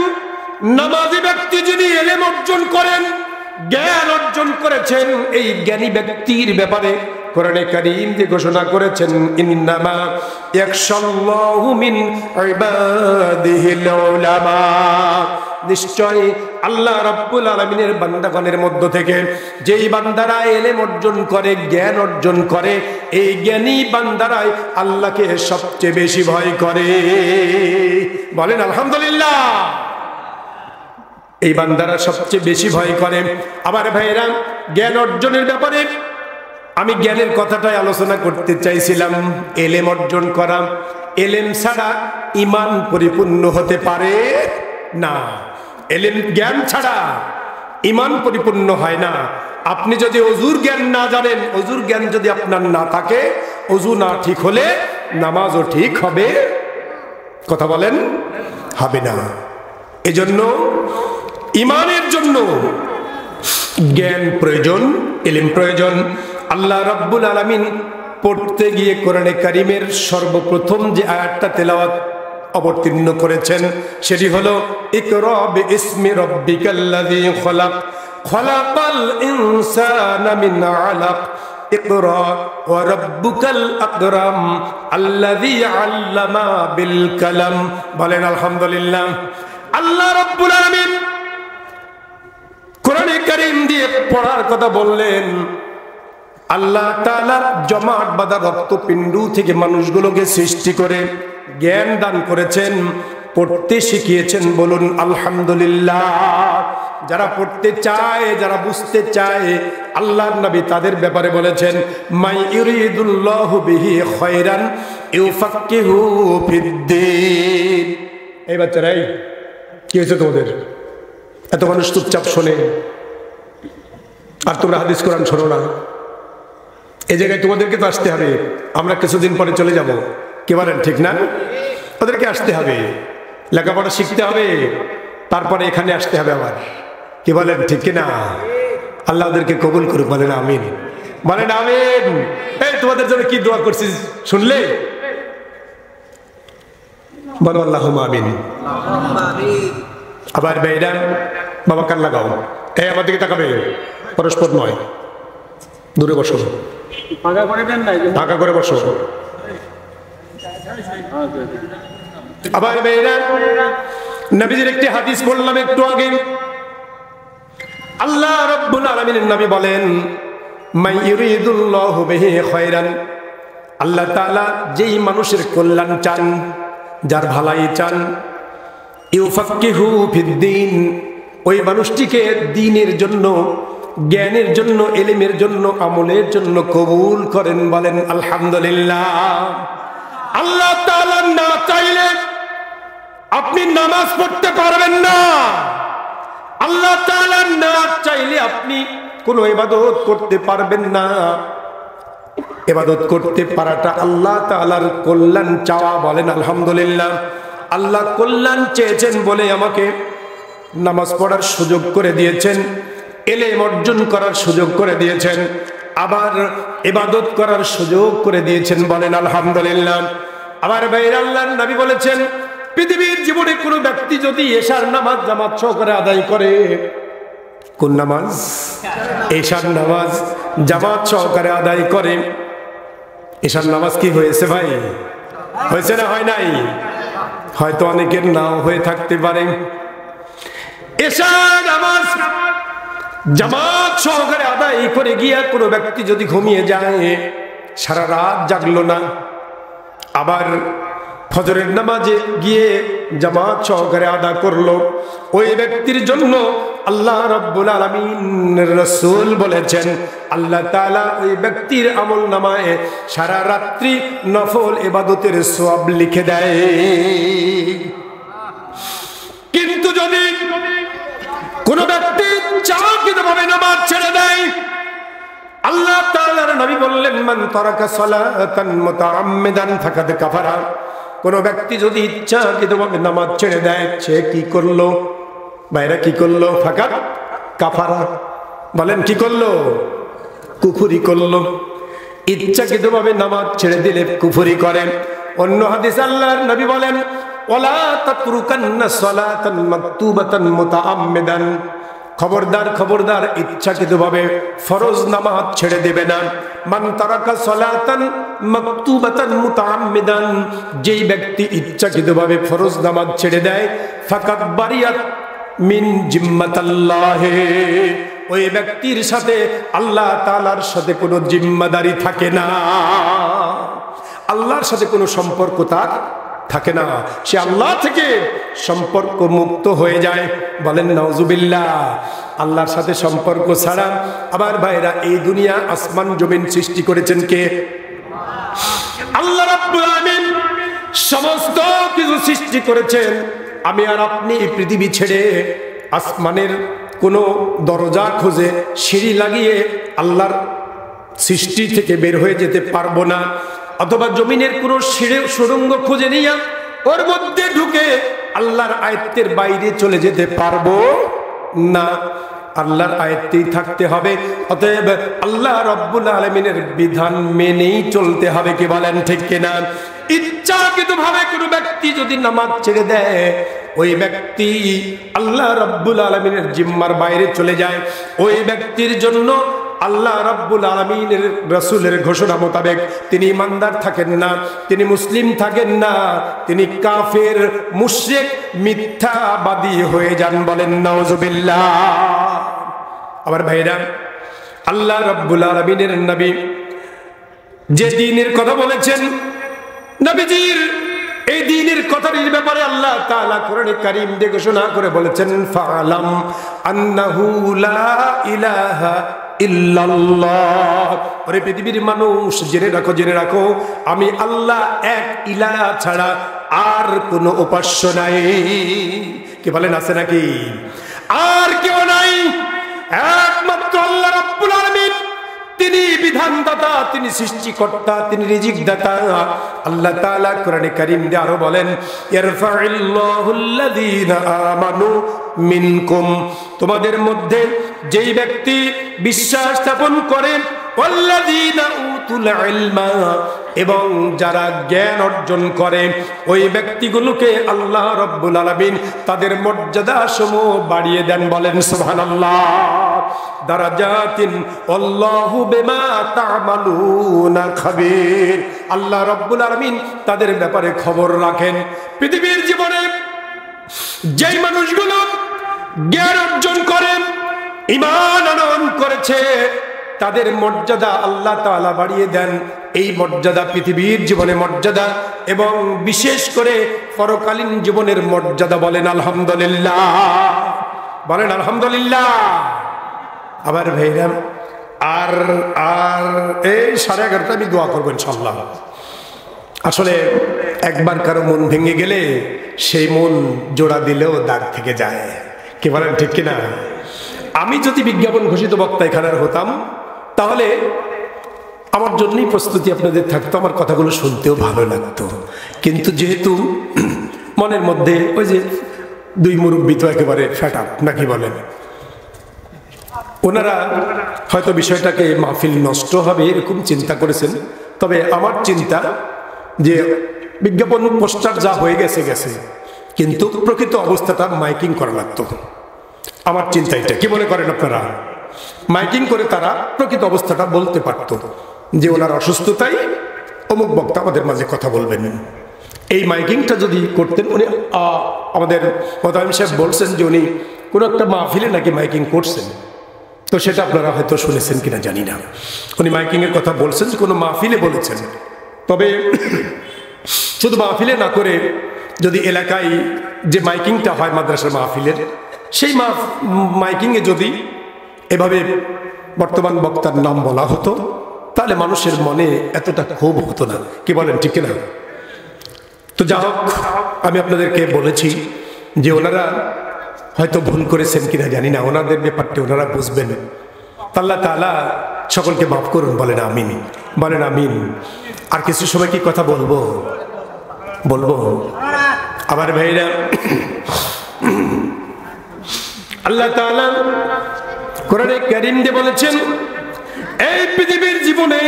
নামাজি ব্যক্তি যিনি ইলম অর্জন করেন, জ্ঞান অর্জন করেছেন, এই জ্ঞানী ব্যক্তির ব্যাপারে কোরআনে কারীম যে ঘোষণা করেছেন, ইন্নামা ইয়াখশাল্লাহু মিন ইবাদিহিল উলামা। নিশ্চয় আল্লাহ রাব্বুল আলামিনের বান্দাগণের মধ্য থেকে যেই বান্দারা ইলম অর্জন করে, জ্ঞান অর্জন করে, এই জ্ঞানী বান্দারাই আল্লাহকে সবচেয়ে বেশি ভয় করে। বলেন আলহামদুলিল্লাহ। এই বান্দারা সবচেয়ে বেশি ভয় করে। আবার ভাইরা, জ্ঞান অর্জনের ব্যাপারে আমি জ্ঞানের কথাটাই আলোচনা করতে চাইছিলাম। ইলম অর্জন করা, ইলম ছাড়া ঈমান পরিপূর্ণ হতে পারে না। ইলম জ্ঞান ছাড়া ঈমান পরিপূর্ণ হয় না। আপনি যদি ওযুর জ্ঞান না জানেন, ওযুর জ্ঞান যদি আপনার না থাকে, ওযু না ঠিক হলে নামাজও ঠিক হবে, কথা বলেন, হবে না। এজন্য ঈমানের জন্য জ্ঞান প্রয়োজন, ইলম প্রয়োজন। আল্লাহ রাব্বুল আলামিন পড়তে গিয়ে কোরআনে কারীমের সর্বপ্রথম যে আয়াতটা তেলাওয়াত অবতীর্ণ করেছেন সেটি হলো, ইকরা বিইসমি রাব্বিকাল্লাযী খলাক, খলাকাল ইনসানা মিন আলাক, ইকরা ওয়া রাব্বুকাল আকরাম আল্লাযী আল্লামা বিল কালাম। বলেন আলহামদুলিল্লাহ। আল্লাহ রাব্বুল আলামিন কোরআনে কারীম দিয়ে পড়ার কথা বললেন। আল্লাহ তাআলা জমাট বাঁধা রক্তপিণ্ড থেকে মানুষগুলোকে সৃষ্টি করে জ্ঞান দান করেছেন, পড়তে শিখিয়েছেন। বলুন আলহামদুলিল্লাহ। যারা পড়তে চায়, যারা বুঝতে চায়, আল্লাহর নবী তাদের ব্যাপারে বলেছেন, মাই ইউরিদুল্লাহু বিহি খায়রান ইউফাক্কিহু ফিদ্দীন। এই বাচ্চারাই, কি হয়েছে তোমাদের? এত মানুষ চুপচাপ শোনে আর তোমরা হাদিস কোরআন শোনো না। এই জায়গায় তোমাদেরকে তো আসতে হবে। আমরা কিছুদিন পরে চলে যাব, কি বলেন, ঠিক না? ওদেরকে আসতে হবে, লেখাপড়া শিখতে হবে, তারপরে এখানে আসতে হবে আবার, কি বলেন, ঠিক কিনা? আল্লাহ ওদেরকে কবুল করুক। বলেন আমিন, বলেন আমিন। এই তোমাদের জন্য কি দোয়া করছি শুনলে? বলো আল্লাহুম্মা আমিন। আবার বেইরা বাবা কান লাগাও। এই আমার দিকে তাকাবে, পরস্পর নয়, দূরে বসো, ফাঁকা করে বসো। আবার বেইরা নবীজির একটি হাদিস বললাম একটু আগে। আল্লাহ রাব্বুল আলামিনের নবী বলেন, মাই ইউরিদুল্লাহু বিহি খায়রান। আল্লাহ তাআলা যেই মানুষের কল্যাণ চান, যার ভালাই চান, ইউফাক্কিহু ফিদ্দীন, ওই মানুষটিকে দ্বীনের জন্য, জ্ঞানের জন্য, ইলমের জন্য, আমলের জন্য কবুল করেন। বলেন আলহামদুলিল্লাহ। আল্লাহ তাআলা না চাইলে আপনি নামাজ পড়তে পারবেন না। আল্লাহ তাআলা না চাইলে আপনি কোনো ইবাদত করতে পারবেন না। ইবাদত করতে পারাটা আল্লাহ তাআলার কল্যাণ চাওয়া। বলেন আলহামদুলিল্লাহ। আল্লাহ কল্যাণ চেয়েছেন বলে আমাকে নামাজ পড়ার সুযোগ করে দিয়েছেন, ইলম অর্জন করার সুযোগ করে দিয়েছেন, আবার ইবাদত করার সুযোগ করে দিয়েছেন। বলেন আলহামদুলিল্লাহ। আবার বাইরে আল্লাহর নবী বলেছেন, পৃথিবীর জীবনে কোনো ব্যক্তি যদি এশার নামাজ জামাত সহকারে আদায় করে, কোন নামাজ? এশার নামাজ জামাত সহকারে আদায় করে। এশার নামাজ কি হয়েছে ভাই? হয়েছে না হয় নাই? হয়তো অনেকের নাও হয়ে থাকতে পারে। এশার নামাজ জামাত সহকারে আদায় করে গিয়া কোনো ব্যক্তি যদি ঘুমিয়ে যায়, সারা রাত জাগলো না, আবার ফজরের নামাজে গিয়ে জামাত সহকারে আদা করলো, ওই ব্যক্তির জন্য আল্লাহ রাব্বুল আলামিনের রাসূল বলেছেন আল্লাহ তাআলা ওই ব্যক্তির আমল নামায় সারা রাত্রি নফল ইবাদতের সওয়াব লিখে দেয়। কিন্তু যদি কোন ব্যক্তি চাকরিভাবে নামাজ ছেড়ে দেয়, আল্লাহ তাআলার নবী বললেন মান তারাকা সালাতান মুতাআম্মিদান ফাকাদ কাফারা। কোন ব্যক্তি যদি ইচ্ছাকৃতভাবে নামাজ ছেড়ে দেয়, সে কি করলো? বাইরে কি করলো? ফাকাদ কাফারা। বলেন কি করলো? কুফরি করলো। ইচ্ছাকৃতভাবে নামাজ ছেড়ে দিলে কুফরি করেন। অন্য হাদিস আল্লাহর নবী বলেন ওয়ালা তাতরুকান্না সালাতান মাকতুবাতান মুতাআম্মিদান। খবরদার খবরদার, ইচ্ছাকৃতভাবে ফরজ নামাজ ছেড়ে দেবে না। মান তারাকা সালাতান মাকতুবাতান মুতাআম্মিদান, যেই ব্যক্তি ইচ্ছাকৃতভাবে ফরজ নামাজ ছেড়ে দেয়, ফাকাদ বারিয়াত মিন জিম্মাতাল্লাহ, ওই ব্যক্তির সাথে আল্লাহ তাআলার সাথে কোনো জিম্মাদারি থাকে না, আল্লাহর সাথে কোনো সম্পর্ক তার থাকে না, সে আল্লাহ থেকে সম্পর্ক মুক্ত হয়ে যায়। বলেন নাউজুবিল্লাহ। আল্লাহর সাথে সম্পর্ক ছাড়া আবার ভাইরা এই দুনিয়া আসমান জমিন সৃষ্টি করেছেন কে? আল্লাহ রাব্বুল আলামিন সমস্ত কিছু সৃষ্টি করেছেন। আমি আর আপনি এই পৃথিবী ছেড়ে আসমানের কোনো দরজা খুঁজে সিঁড়ি লাগিয়ে আল্লাহর সৃষ্টি থেকে বের হয়ে যেতে পারবো না, অথবা জমিনের কোনো সুড়ঙ্গ খুঁজে নিয়ে ওর মধ্যে ঢুকে আল্লাহর আয়াতের বাইরে চলে যেতে পারবো না। আল্লাহর আয়াতেই থাকতে হবে। অতএব আল্লাহ রাব্বুল আলামিনের বিধান মেনেই চলতে হবে। কি বলেন ঠিক কিনা? ইচ্ছাকৃতভাবে কোনো ব্যক্তি যদি নামাজ ছেড়ে দেয়, ওই ব্যক্তি আল্লাহ রাব্বুল আলামিনের জিম্মার বাইরে চলে যায়। ওই ব্যক্তির জন্য আল্লাহ রাব্বুল আলামিনের রাসূলের ঘোষণা মোতাবেক তিনি ইমানদার থাকেন না, তিনি মুসলিম থাকেন না, তিনি কাফের, মুশরিক, মিথ্যাবাদী হয়ে যান। বলেন নাউজুবিল্লাহ। আবার ভাইরা, আল্লাহ রাব্বুল আলামিনের নবী যে দ্বীনের কথা বলেছেন, নবীজির এই দ্বীনের কথার ব্যাপারে আল্লাহ তাআলা কোরআনে কারীম দিয়ে ঘোষণা করে বলেছেন ফাআলাম আন্নাহু লা ইলাহা ইল্লাল্লাহ। ওরে পৃথিবীর মানুষ, জেনে রাখো, জেনে রাখো, আমি আল্লাহ এক ইলাহ ছাড়া আর কোনো উপাস্য নাই। কি বলেন, আছে নাকি? আর কেউ নাই, একমাত্র আল্লাহ রাব্বুল আলামিন। তিনি বিধানদাতা, তিনি সৃষ্টিকর্তা, তিনি রিজিকদাতা। আল্লাহ তাআলা কোরআনে কারীম দিয়ে আরো বলেন ইয়ারফাইল্লাহুল্লাযীনা আমানু মিনকুম, তোমাদের মধ্যে যেই ব্যক্তি বিশ্বাস স্থাপন করেন, ওয়াল্লাযীনা উতুল ইলমা, এবং যারা জ্ঞান অর্জন করে, ওই ব্যক্তিগুলোকে আল্লাহ রাব্বুল আলামিন তাদের মর্যাদা সমূহ বাড়িয়ে দেন। বলেন সুবহানাল্লাহ। দারাজাতিন আল্লাহু বিমা তা'মালুনা খাবীর। আল্লাহ রাব্বুল আলামিন তাদের ব্যাপারে খবর রাখেন। পৃথিবীর জীবনে যেই মানুষগুলো জ্ঞান অর্জন করেন, ঈমান আনয়ন করেছে, তাদের মর্যাদা আল্লাহ তাআলা বাড়িয়ে দেন। এই মর্যাদা পৃথিবীর জীবনে মর্যাদা, এবং বিশেষ করে পরকালীন জীবনের মর্যাদা। বলেন আলহামদুলিল্লাহ। বলেন আলহামদুলিল্লাহ। আবার ভাইরা, আর আর এই 11:30 আমি দোয়া করবো ইনশাআল্লাহ। আসলে একবার কারো মন ভেঙে গেলে সেই মন জোড়া দিলেও দাগ থেকে যায়। কি বলেন ঠিক কিনা? আমি যদি বিজ্ঞাপন ঘোষিত বক্তা এখানের হতাম, তাহলে আমার জন্যই প্রস্তুতি আপনাদের থাকতো, আমার কথাগুলো শুনতেও ভালো লাগতো। কিন্তু যেহেতু মনের মধ্যে ওই যে দুই মুরব্বী তো একেবারে ফ্যাট আপ, নাকি বলেন, ওনারা হয়তো বিষয়টাকে মাহফিল নষ্ট হবে এরকম চিন্তা করেছেন। তবে আমার চিন্তা যে বিজ্ঞাপন পোস্টার যা হয়ে গেছে গেছে, কিন্তু প্রকৃত অবস্থাটা মাইকিং করা লাগতো। আমার চিন্তা এটা। কি মনে করেন আপনারা? মাইকিং করে তারা প্রকৃত অবস্থাটা বলতে পারত যে ওনার অসুস্থতাই অমুক বক্তা আমাদের মাঝে কথা বলবেন। এই মাইকিংটা যদি করতেন, উনি আমাদের মোতায়েম সাহেব বলছেন যে উনি কোনো একটা মাহফিলে নাকি মাইকিং করছেন, তো সেটা আপনারা হয়তো শুনেছেন কিনা জানি না। উনি মাইকিংয়ের কথা বলছেন, কোনো মাহফিলে বলেছেন। তবে শুধু মাহফিলে না করে যদি এলাকায় যে মাইকিংটা হয় মাদ্রাসার মাহফিলের, সেই মাইকিংয়ে যদি এভাবে বর্তমান বক্তার নাম বলা হতো, তাহলে মানুষের মনে এতটা ক্ষোভ হতো না। কি বলেন, ঠিক না? তো যা হোক, আমি আপনাদেরকে বলেছি যে ওনারা হয়তো ভুল করেছেন কিনা জানি না, ওনাদের ব্যাপারটা ওনারা বুঝবেন। আল্লাহ তাআলা সকলকে মাফ করুন, বলেন আমিন, বলেন আমিন। আর কিছু সময় কি কথা বলবো আমার ভাইরা, আল্লাহ তাআলা কোরআনে কারীম দিয়ে বলেছেন, এই পৃথিবীর জীবনে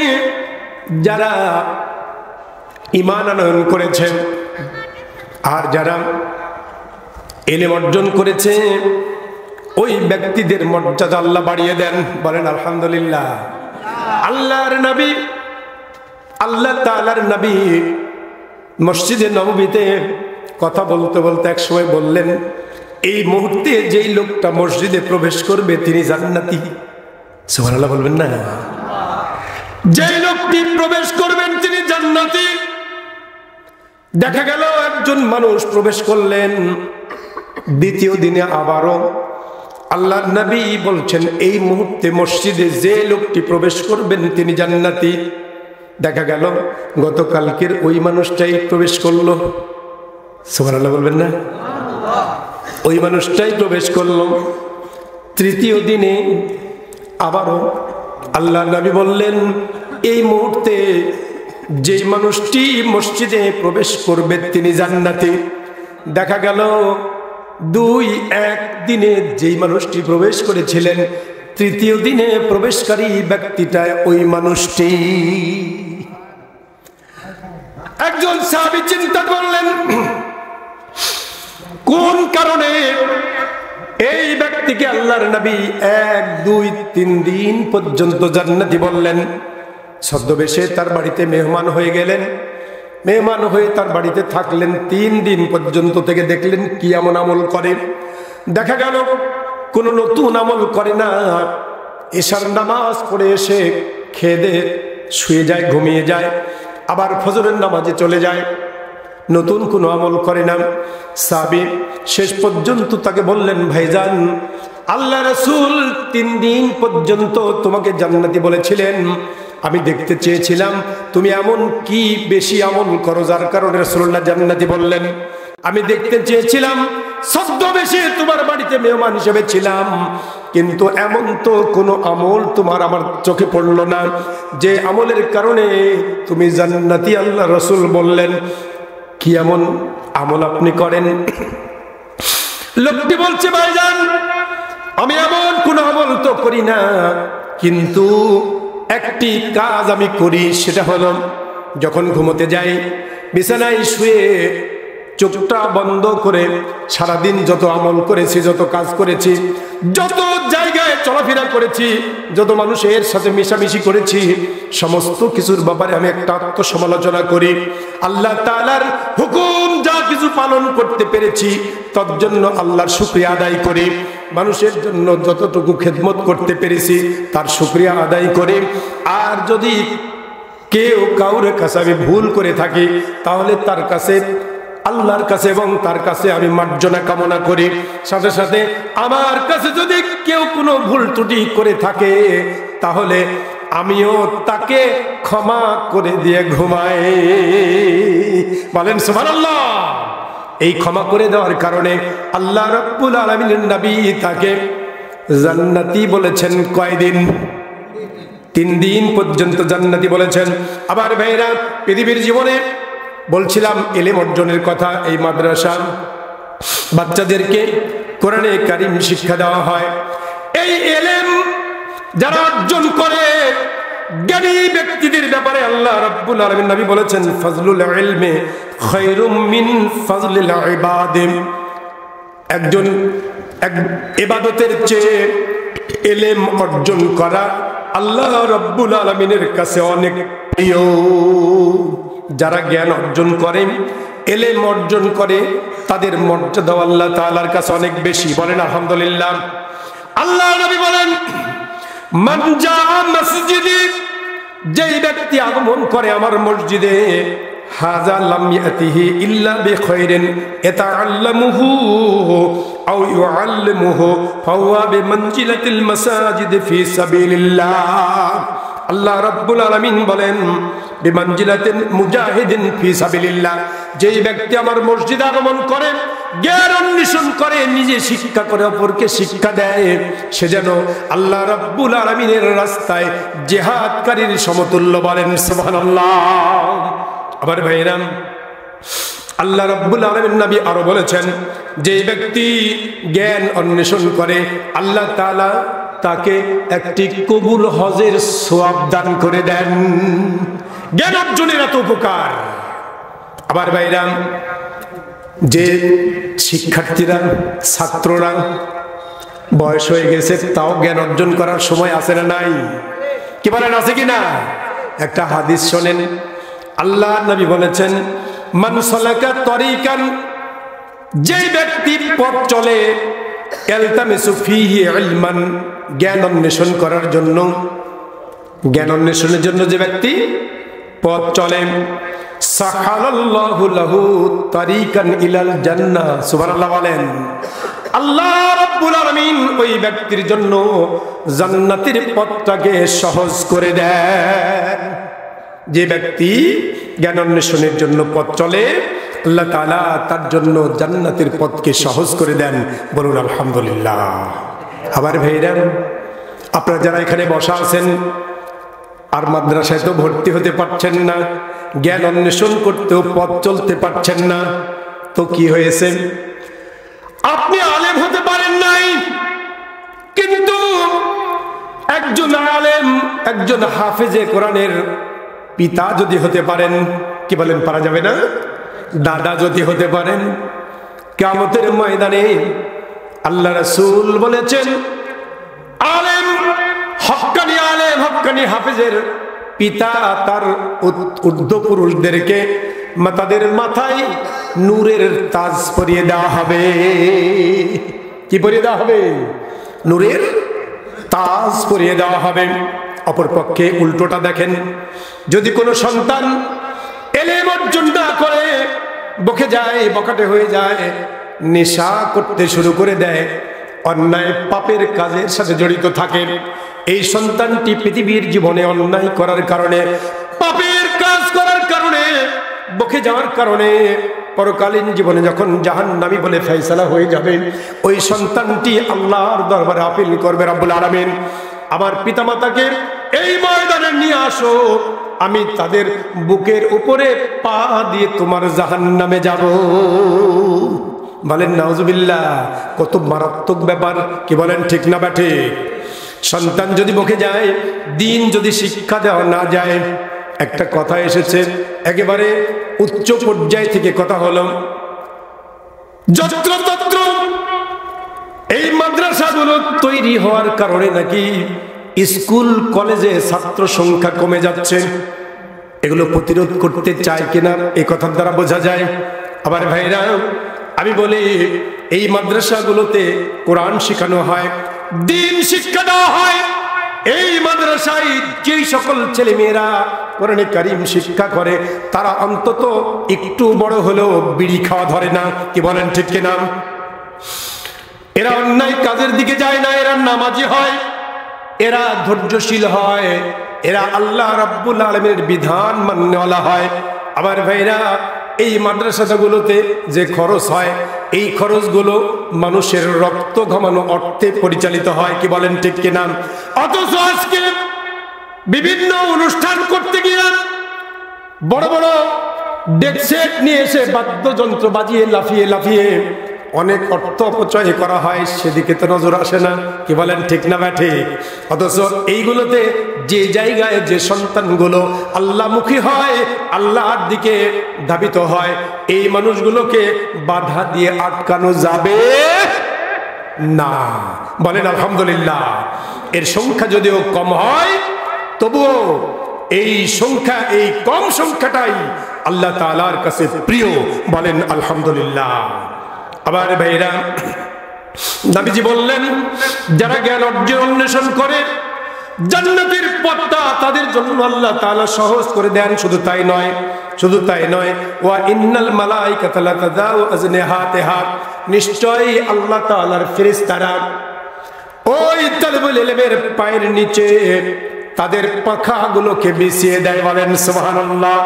যারা ঈমান আনয়ন করেছে আর যারা ইলম অর্জন করেছে, ওই ব্যক্তিদের মর্যাদা আল্লাহ বাড়িয়ে দেন, বলেন আলহামদুলিল্লাহ। আল্লাহর নবী, আল্লাহ তাআলার নবী মসজিদে নববীতে কথা বলতে বলতে এক সময় বললেন, এই মুহূর্তে যেই লোকটা মসজিদে প্রবেশ করবে তিনি জান্নাতি। সুবহানাল্লাহ বলবেন না? যেই লোকটি প্রবেশ করবেন তিনি জান্নাতি। দেখা গেল একজন মানুষ প্রবেশ করলেন, দ্বিতীয় দিনে আবারও আল্লাহর নবী বলছেন, এই মুহূর্তে মসজিদে যে লোকটি প্রবেশ করবেন তিনি জান্নাতি। দেখা গেল গতকালকের ওই মানুষটাই প্রবেশ করলো। সুবহানাল্লাহ বলবেন না? ওই মানুষটাই প্রবেশ করলো। তৃতীয় দিনে আবারও আল্লাহর নবী বললেন, এই মুহূর্তে যে মানুষটি মসজিদে প্রবেশ করবে তিনি জান্নাতি। দেখা গেল 2-1 দিনে যেই মানুষটি প্রবেশ করেছিলেন, তৃতীয় দিনে প্রবেশকারী ব্যক্তিটা ওই মানুষটি। একজন সাহাবী চিন্তা করলেন, কোন কারণে এই ব্যক্তিকে আল্লাহর নবী 1, 2, 3 দিন পর্যন্ত জান্নাতি বললেন? ছদ্মবেশে তার বাড়িতে মেহমান হয়ে গেলেন, মেহমান হয়ে তার বাড়িতে থাকলেন 3 দিন পর্যন্ত, থেকে দেখলেন কি এমন আমল করে। দেখা গেল কোনো নতুন আমল করে না, এশার নামাজ পড়ে এসে খেয়ে দিয়ে শুয়ে যায়, ঘুমিয়ে যায়, আবার ফজরের নামাজে চলে যায়, নতুন কোনো আমল করে না। সাহাবী শেষ পর্যন্ত তাকে বললেন, ভাইজান আল্লাহ রাসূল 3 দিন পর্যন্ত তোমাকে জান্নাতি বলেছিলেন, আমি দেখতে চেয়েছিলাম তুমি এমন কি বেশি আমল করো যার কারণে রাসূলুল্লাহ জান্নাতি বললেন। আমি দেখতে চেয়েছিলাম, ছদ্মবেশে তোমার বাড়িতে মেহমান হিসেবে ছিলাম, কিন্তু এমন তো কোনো আমল তোমার আমার চোখে পড়লো না যে আমলের কারণে তুমি জান্নাতি আল্লাহ রাসূল বললেন। কি এমন আমল আপনি করেন? লোকটি বলছে, ভাইজান আমি এমন কোন আমল তো করি না, কিন্তু একটি কাজ আমি করি, সেটা হলো যখন ঘুমোতে যাই বিছানায় শুয়ে চোখটা বন্ধ করে সারাদিন যত আমল করেছি, যত কাজ করেছি, যত জায়গায় চলাফেরা করেছি, যত মানুষের সাথে মিশামিশি করেছি, সমস্ত কিছুর ব্যাপারে আমি একটা আত্মসমালোচনা করি। আল্লাহ তাআলার হুকুম যা কিছু পালন করতে পেরেছি তার জন্য আল্লাহর শুকরিয়া আদায় করি। মানুষের জন্য যতটুকু খেদমত করতে পেরেছি তার শুকরিয়া আদায় করি। আর যদি কেউ কাউরে কাছে আমি ভুল করে থাকি, তাহলে তার কাছে, আল্লাহর কাছে এবং তার কাছে আমি মার্জনা কামনা করি। সাথে সাথে আমার কাছে যদি কেউ কোনো ভুল ত্রুটি করে থাকে, তাহলে আমিও তাকে ক্ষমা করে দিয়ে ঘুমাই। বলেন সুবহানাল্লাহ। এই ক্ষমা করে দেওয়ার কারণে আল্লাহ রাব্বুল আলামিনের নবী তাকে জান্নাতি বলেছেন কয়দিন? 3 দিন পর্যন্ত জান্নাতি বলেছেন। আবার ভাইরা, পৃথিবীর জীবনে বলছিলাম ইলম অর্জনের কথা। এই মাদ্রাসা বাচ্চাদেরকে কোরআনে কারীম শিক্ষা দেওয়া হয়। এই ইলম যারা অর্জন করে, জ্ঞানী ব্যক্তিদের ব্যাপারে আল্লাহ রাব্বুল আলামিন নবী বলেছেন, ফাজলুল ইলমি খায়রুম মিন ফাজলিল ইবাদি। একজন ইবাদতের চেয়ে ইলম অর্জন করা আল্লাহ রাব্বুল আলামিনের কাছে অনেক প্রিয়। যারা জ্ঞান অর্জন করে, ইলম অর্জন করে, তাদের মর্যাদা আল্লাহ তাআলার কাছে অনেক বেশি। বলেন আলহামদুলিল্লাহ। আল্লাহ নবী বলেন, মান জাআ মসজিদি, যেই ব্যক্তি আগমন করে আমার মসজিদে, হাযা লাম ইয়াতিহি ইল্লা বিখাইরিন ইয়াতাআল্লামুহু আও ইউআল্লিমুহু ফাহুয়া বিমানজিলাতিল মাসাজিদ ফি সাবিলিল্লাহ। আল্লাহ রাব্বুল আলামিন বলেন বিমানজিলাতিন মুজাহিদিন ফি সাবিলিল্লাহ, যেই ব্যক্তি আমার মসজিদ আগমন করে, জ্ঞান অন্বেষণ করে, নিজে শিক্ষা করে, অপরকে শিক্ষা দেয়, সে যেন আল্লাহ রাব্বুল আলামিনের রাস্তায় জিহাদকারীর সমতুল্য। বলেন সুবহানাল্লাহ। আবার ভাইরাম, আল্লাহ রাব্বুল আলামিন নবী আরো বলেছেন, যে ব্যক্তি জ্ঞান অন্বেষণ করে আল্লাহ তাআলা তাকে একটি কবুল হজের সওয়াব দান করে দেন। জ্ঞান অর্জনের এত উপকার। আবার ভাইরাম, যে শিক্ষার্থীরা, ছাত্ররা বয়স হয়ে গেছে, তাও জ্ঞান অর্জন করার সময় আছে না নাই? কি বলেন, আছে কি না? একটা হাদিস শোনেন। আল্লাহ নবী বলেছেন, মান সালাকা তরিকান, যেই ব্যক্তি পথ চলে, ইলতামিসু ফীহি ইলমান, জ্ঞান অন্বেষণ করার জন্য, জ্ঞান অন্বেষণের জন্য যে ব্যক্তি পথ চলে, সাহালাল্লাহু লাহু তারিকান ইলাল জান্নাহ। সুবহানাল্লাহ বলেন। আল্লাহ রাব্বুল আলামিন ওই ব্যক্তির জন্য জান্নাতের পথটাকে সহজ করে দেন। যে ব্যক্তি জ্ঞান অন্বেষণের জন্য পথ চলে, আল্লাহ তাআলা তার জন্য জান্নাতের পথকে সহজ করে দেন। বলুন আলহামদুলিল্লাহ। আবার ভাইরা, আপনারা যারা এখানে বসা আছেন আর মাদ্রাসায় তো ভর্তি হতে পারছেন না, জ্ঞান অন্বেষণ করতেও পথ চলতে পারছেন না, তো কি হয়েছে? আপনি আলেম হতে পারেন নাই, কিন্তু একজন আলেম, একজন হাফেজে কোরআনের পিতা যদি হতে পারেন, কি বলেন, পারা যাবে না? দাদা যদি হতে পারেন, কিয়ামতের ময়দানে আল্লাহ রাসূল বলেছেন, আলেম, হক্কানি আলেম, হক্কানি হাফেজের পিতা তার ঊর্ধ্ব পুরুষদেরকে তাদের মাথায় নূরের তাজ পরিয়ে দেওয়া হবে। কি পরিয়ে দেওয়া হবে? নূরের তাজ পরিয়ে দেওয়া হবে। অপরপক্ষে উল্টোটা দেখেন, যদি কোনো সন্তান এলেম অর্জন না করে, বকে যায়, বকাটে হয়ে যায়, নেশা করতে শুরু করে দেয়, অন্যায় পাপের কাজের সাথে জড়িত থাকে, এই সন্তানটি পৃথিবীর জীবনে অন্যায় করার কারণে, পাপের কাজ করার কারণে, বকে যাওয়ার কারণে পরকালীন জীবনে যখন জাহান্নামী বলে ফয়সালা হয়ে যাবে, ওই সন্তানটি আল্লাহর দরবারে আপিল করবে, রব্বুল আলামিন আমার পিতামাতাকে এই ময়দানে নিয়ে আসো, আমি তাদের বুকের উপরে পা দিয়ে তোমার জাহান্নামে যাব। বলেন নাউজুবিল্লাহ। কত মারাত্মক ব্যাপার, কি বলেন, ঠিক না ব্যাঠে? সন্তান যদি বকে যায়, দিন যদি শিক্ষা দেওয়া না যায়, একটা কথা এসেছে একেবারে উচ্চ পর্যায় থেকে, কথা হলো, যত্রতত্র এই মাদ্রাসাগুলো তৈরি হওয়ার কারণে নাকি স্কুল কলেজে ছাত্র সংখ্যা কমে যাচ্ছে। এগুলো প্রতিরোধ করতে চায় কিনা এই কথার দ্বারা বোঝা যায়। আবার ভাইরা, আমি বলি, এই মাদ্রাসাগুলোতে কোরআন শেখানো হয়, দ্বীন শিক্ষা দেওয়া হয়। এই মাদ্রাসায় যেই সকল ছেলে মেয়েরা কোরআনে কারীম শিক্ষা করে, তারা অন্তত একটু বড় হলেও বিড়ি খাওয়া ধরে না। কি বলেন, ঠিক কিনা? এরা অন্যায় কাজের দিকে যায় না, এরা নামাজি হয়, এরা ধৈর্যশীল হয়, এরা আল্লাহ রাব্বুল আলামিনের বিধান মান্যওয়ালা হয়। আবার ভাইরা, এই মাদ্রাসাগুলোতে যে খরচ হয়, এই খরচগুলো মানুষের রক্ত ঘমানো অর্থে পরিচালিত হয়। কি বলেন, ঠিক কিনা? অথচ আজকে বিভিন্ন অনুষ্ঠান করতে গিয়ে বড় বড় ডেক সেট নিয়ে এসে বাদ্যযন্ত্র বাজিয়ে লাফিয়ে লাফিয়ে অনেক অর্থ অপচয় করা হয়, সেদিকে তো নজর আসে না। কি বলেন, ঠিক না ব্যাঠে? অথচ এইগুলোতে যে জায়গায় যে সন্তানগুলো আল্লাহমুখী হয়, আল্লাহর দিকে ধাবিত হয়, এই মানুষগুলোকে বাধা দিয়ে আটকানো যাবে না। বলেন আলহামদুলিল্লাহ। এর সংখ্যা যদিও কম হয়, তবুও এই সংখ্যা, এই কম সংখ্যাটাই আল্লাহ তাআলার কাছে প্রিয়। বলেন আলহামদুলিল্লাহ। আবার ভাইরা, নবীজি বললেন, যারা জ্ঞান অর্জন অন্বেষণ করে জান্নাতের পথটা তাদের জন্য আল্লাহ তাআলা সহজ করে দেন। শুধু তাই নয় ওয়া ইন্নাল মালাইকাতা লাতাদাউ আজনিহাতিহা, নিশ্চয়ই আল্লাহ তাআলার ফেরেশতারা ওই তালিবুল ইলমের পায়ের নিচে তাদের পাখাগুলোকে বিছিয়ে দেয়। বলেন সুবহানাল্লাহ।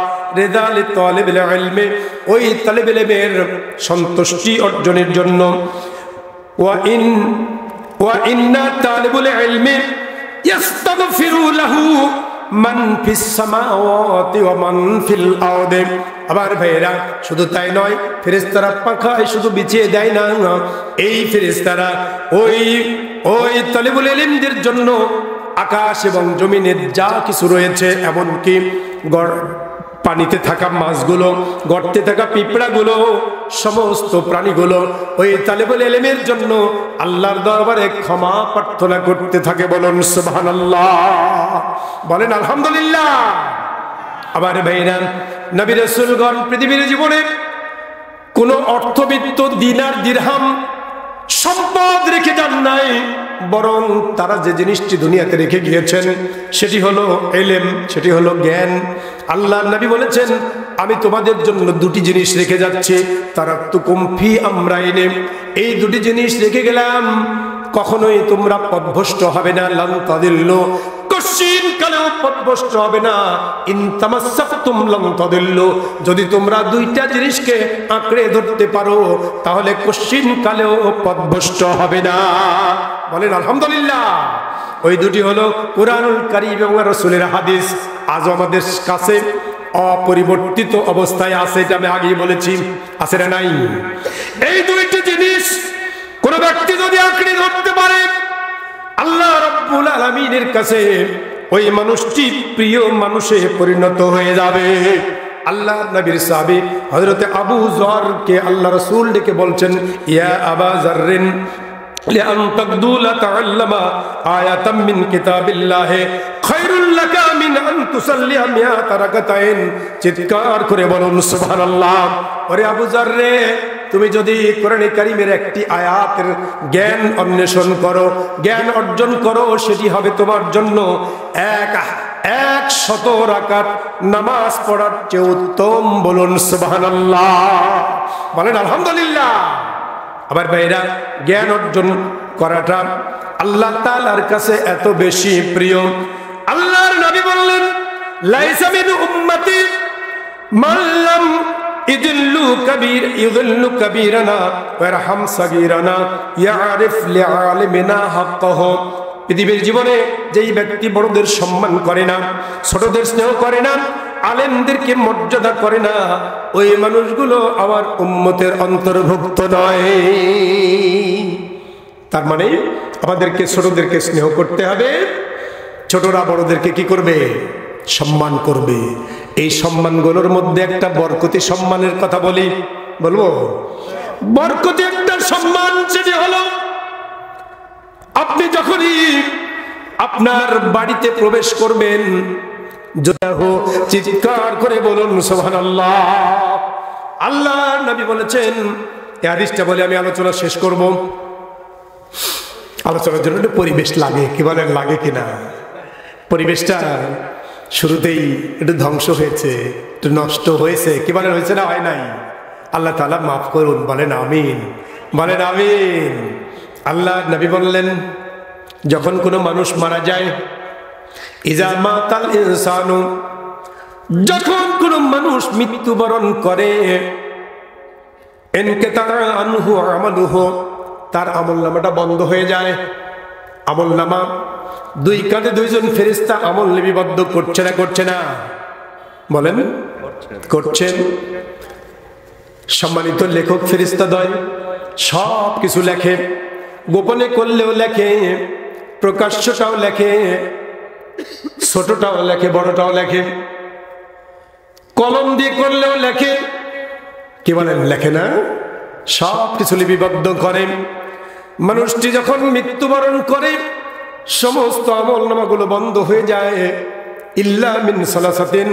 রিদালি তালিবুল ইলমি, ওই তালিবুল ইলমের সন্তুষ্টি অর্জনের জন্য। ওয়া ইন্না তালিবুল ইলমি ইস্তাগফিরু লাহু মান ফিস সামাওয়াতি ওয়া মান ফিল আরদি। আবার ভাইরা শুধু তাই নয়, ফেরেশতারা পাখায় শুধু বিছিয়ে দেয় না, এই ফেরেশতারা ওই তালিবুল ইলমদের জন্য আকাশ এবং জমিনের যা কিছু রয়েছে, এমনকি পানিতে থাকা মাছগুলো, গর্তে থাকা পিঁপড়াগুলো, সমস্ত প্রাণীগুলো ওই তালিবুল ইলমের জন্য আল্লাহর দরবারে ক্ষমা প্রার্থনা করতে থাকে। বলুন সুবহানাল্লাহ, বলেন আলহামদুলিল্লাহ। আবার ভাইরা নবী রাসূলগণ পৃথিবীর জীবনে কোনো অর্থবিত্ত দিনার দিরহাম সম্পদ রেখে যান নাই, বরং তারা যে জিনিসটি দুনিয়াতে রেখে গিয়েছেন সেটি হলো ইলম, সেটি হলো জ্ঞান। আল্লাহর নবী বলেছেন, আমি তোমাদের জন্য দুটি জিনিস রেখে যাচ্ছি, তারাকতুকুম ফি আমরাইন, এই দুটি জিনিস রেখে গেলাম, কখনোই তোমরা পথভ্রষ্ট হবে না। লান তাদিল্লু, কশিন কালেও পথভ্রষ্ট হবে না। ইন তামাসসাকতুম লান তাদিল্লু, যদি তোমরা দুইটা জিনিসকে আঁকড়ে ধরতে পারো তাহলে কশিন কালেও পথভ্রষ্ট হবে না। বলেন আলহামদুলিল্লাহ। ওই দুটি হলো কুরআনুল কারীম এবং রাসূলের হাদিস। আজ আমাদের কাছে অপরিবর্তিত অবস্থায় আছে, এটা আমি আগেই বলেছি, আছে না নাই? এই দুইটি জিনিস কোন ব্যক্তি যদি আঁকড়ে ধরতে পারে, আল্লাহ রাব্বুল আলামিনের কাছে ওই মানুষটি প্রিয় মানুষে পরিণত হয়ে যাবে। আল্লাহ নবীর সাহাবী হযরতে আবু যরকে আল্লাহ রাসূল ডেকে বলছেন, ইয়া আবা যররিন লিআন তাকদুলা তাআল্লামা আয়াতাম মিন কিতাবিল্লাহি খায়রুল লাকা মিন আন তুসাল্লিয়া মিয়াতা রাকাতাইন। চিৎকার করে বলুন সুবহানাল্লাহ। ওরে আবু যর রে, তুমি যদি কোরআনে কারীমের একটি আয়াতের জ্ঞান অন্বেষণ করো, জ্ঞান অর্জন করো, সেটি হবে তোমার জন্য 100 রাকাত নামাজ পড়ার চেয়ে উত্তম। বলুন সুবহানাল্লাহ, বলেন আলহামদুলিল্লাহ। আবার ভাইরা, জ্ঞান অর্জন করাটা আল্লাহ তাআলার কাছে এত বেশি প্রিয়। আল্লাহর নবী বললেন, লাইসা মিন উম্মতি মান লাম ইযিল্লু কাবীরানা ওয়া ইয়ারহাম সাগীরানা ইয়ারিফ লিআলিমিনা হাক্কাহু। পৃথিবীর জীবনে যেই ব্যক্তি বড়দের সম্মান করে না, ছোটদের স্নেহ করে না, আলেমদেরকে মর্যাদা করে না, ওই মানুষগুলো আমার উম্মতের অন্তর্ভুক্ত নয়। তার মানে আমাদেরকে ছোটদেরকে স্নেহ করতে হবে, ছোটরা বড়দেরকে কি করবে? সম্মান করবে। এই সম্মানগুলোর মধ্যে একটা বরকতি সম্মানের কথা বলবো। বরকতি একটা সম্মান, সেটি হলো আপনি যখনই আপনার বাড়িতে প্রবেশ করবেন, চিৎকার করে বলুন সুবহানাল্লাহ। আল্লাহ নবী বলেছেন, এই হাদিসটা বলে আমি আলোচনা শেষ করব। আলোচনার জন্য একটু পরিবেশ লাগে, কি বলেন, লাগে কিনা? পরিবেশটা শুরুতেই একটু ধ্বংস হয়েছে, একটু নষ্ট হয়েছে, কি বলেন, হয়েছে না হয় নাই? আল্লাহ তাআলা মাফ করুন, বলেন আমিন, বলেন আমিন। আল্লাহ নবী বললেন, যখন কোনো মানুষ মারা যায়, ইজা মাতাল ইনসানু, যখন কোনো মানুষ মৃত্যুবরণ করে, ইনকাতা আনহু আমালুহু, তার আমলনামাটা বন্ধ হয়ে যায়। আমলনামা, দুই কাঁধে দুইজন ফেরেশতা আমল লিপিবদ্ধ করছে না, করছে না? বলেন, করছেন। সম্মানিত লেখক ফেরেশতাদ্বয় সব কিছু লেখে, গোপনে করলেও লেখে, প্রকাশ্যটাও লেখে, ছোটটাও লেখে, বড়টাও লেখে, কলম দিয়ে করলেও লেখে, কি বলেন, লেখে না? সব কিছু লিপিবদ্ধ করে। মানুষটি যখন মৃত্যুবরণ করে, সমস্ত আমলনামাগুলো বন্ধ হয়ে যায়, ইল্লা মিন সালাসাতিন,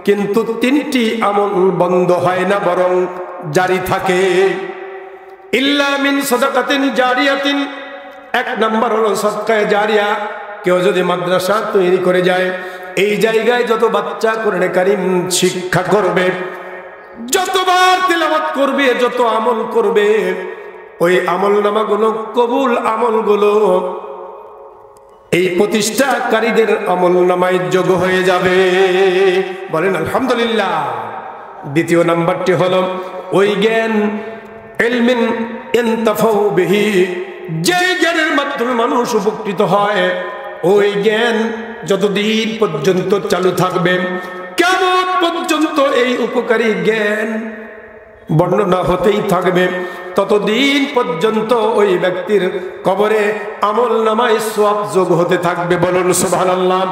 কিন্তু তিনটি আমল বন্ধ হয় না, বরং জারি থাকে। ইল্লা মিন সাদাকাতিন জারিয়াতিন, এক নাম্বার হলো সাদকায়ে জারিয়া, কেউ যদি মাদ্রাসা তৈরি করে যায়, এই জায়গায় যত বাচ্চা কোরআনে কারীম শিক্ষা করবে, যতবার তিলাওয়াত করবে, যত আমল করবে, ওই আমল নামাগুলো, কবুল আমলগুলো এই প্রতিষ্ঠাকারীদের আমল নামায় যোগ হয়ে যাবে। বলেন আলহামদুলিল্লাহ। দ্বিতীয় নাম্বারটি হলো ওই জ্ঞান, ইলমিন ইনতাফাউ বিহি, যে জ্ঞানের মাধ্যমে মানুষ উপকৃত হয়, ওই জ্ঞান যতদিন পর্যন্ত চালু থাকবে, কিয়ামত পর্যন্ত এই উপকারী জ্ঞান বর্ণনা হতেই থাকবে, ততদিন পর্যন্ত ওই ব্যক্তির কবরে আমল নামায় সওয়াব যোগ হতে থাকবে। বলুন সুবহানাল্লাহ।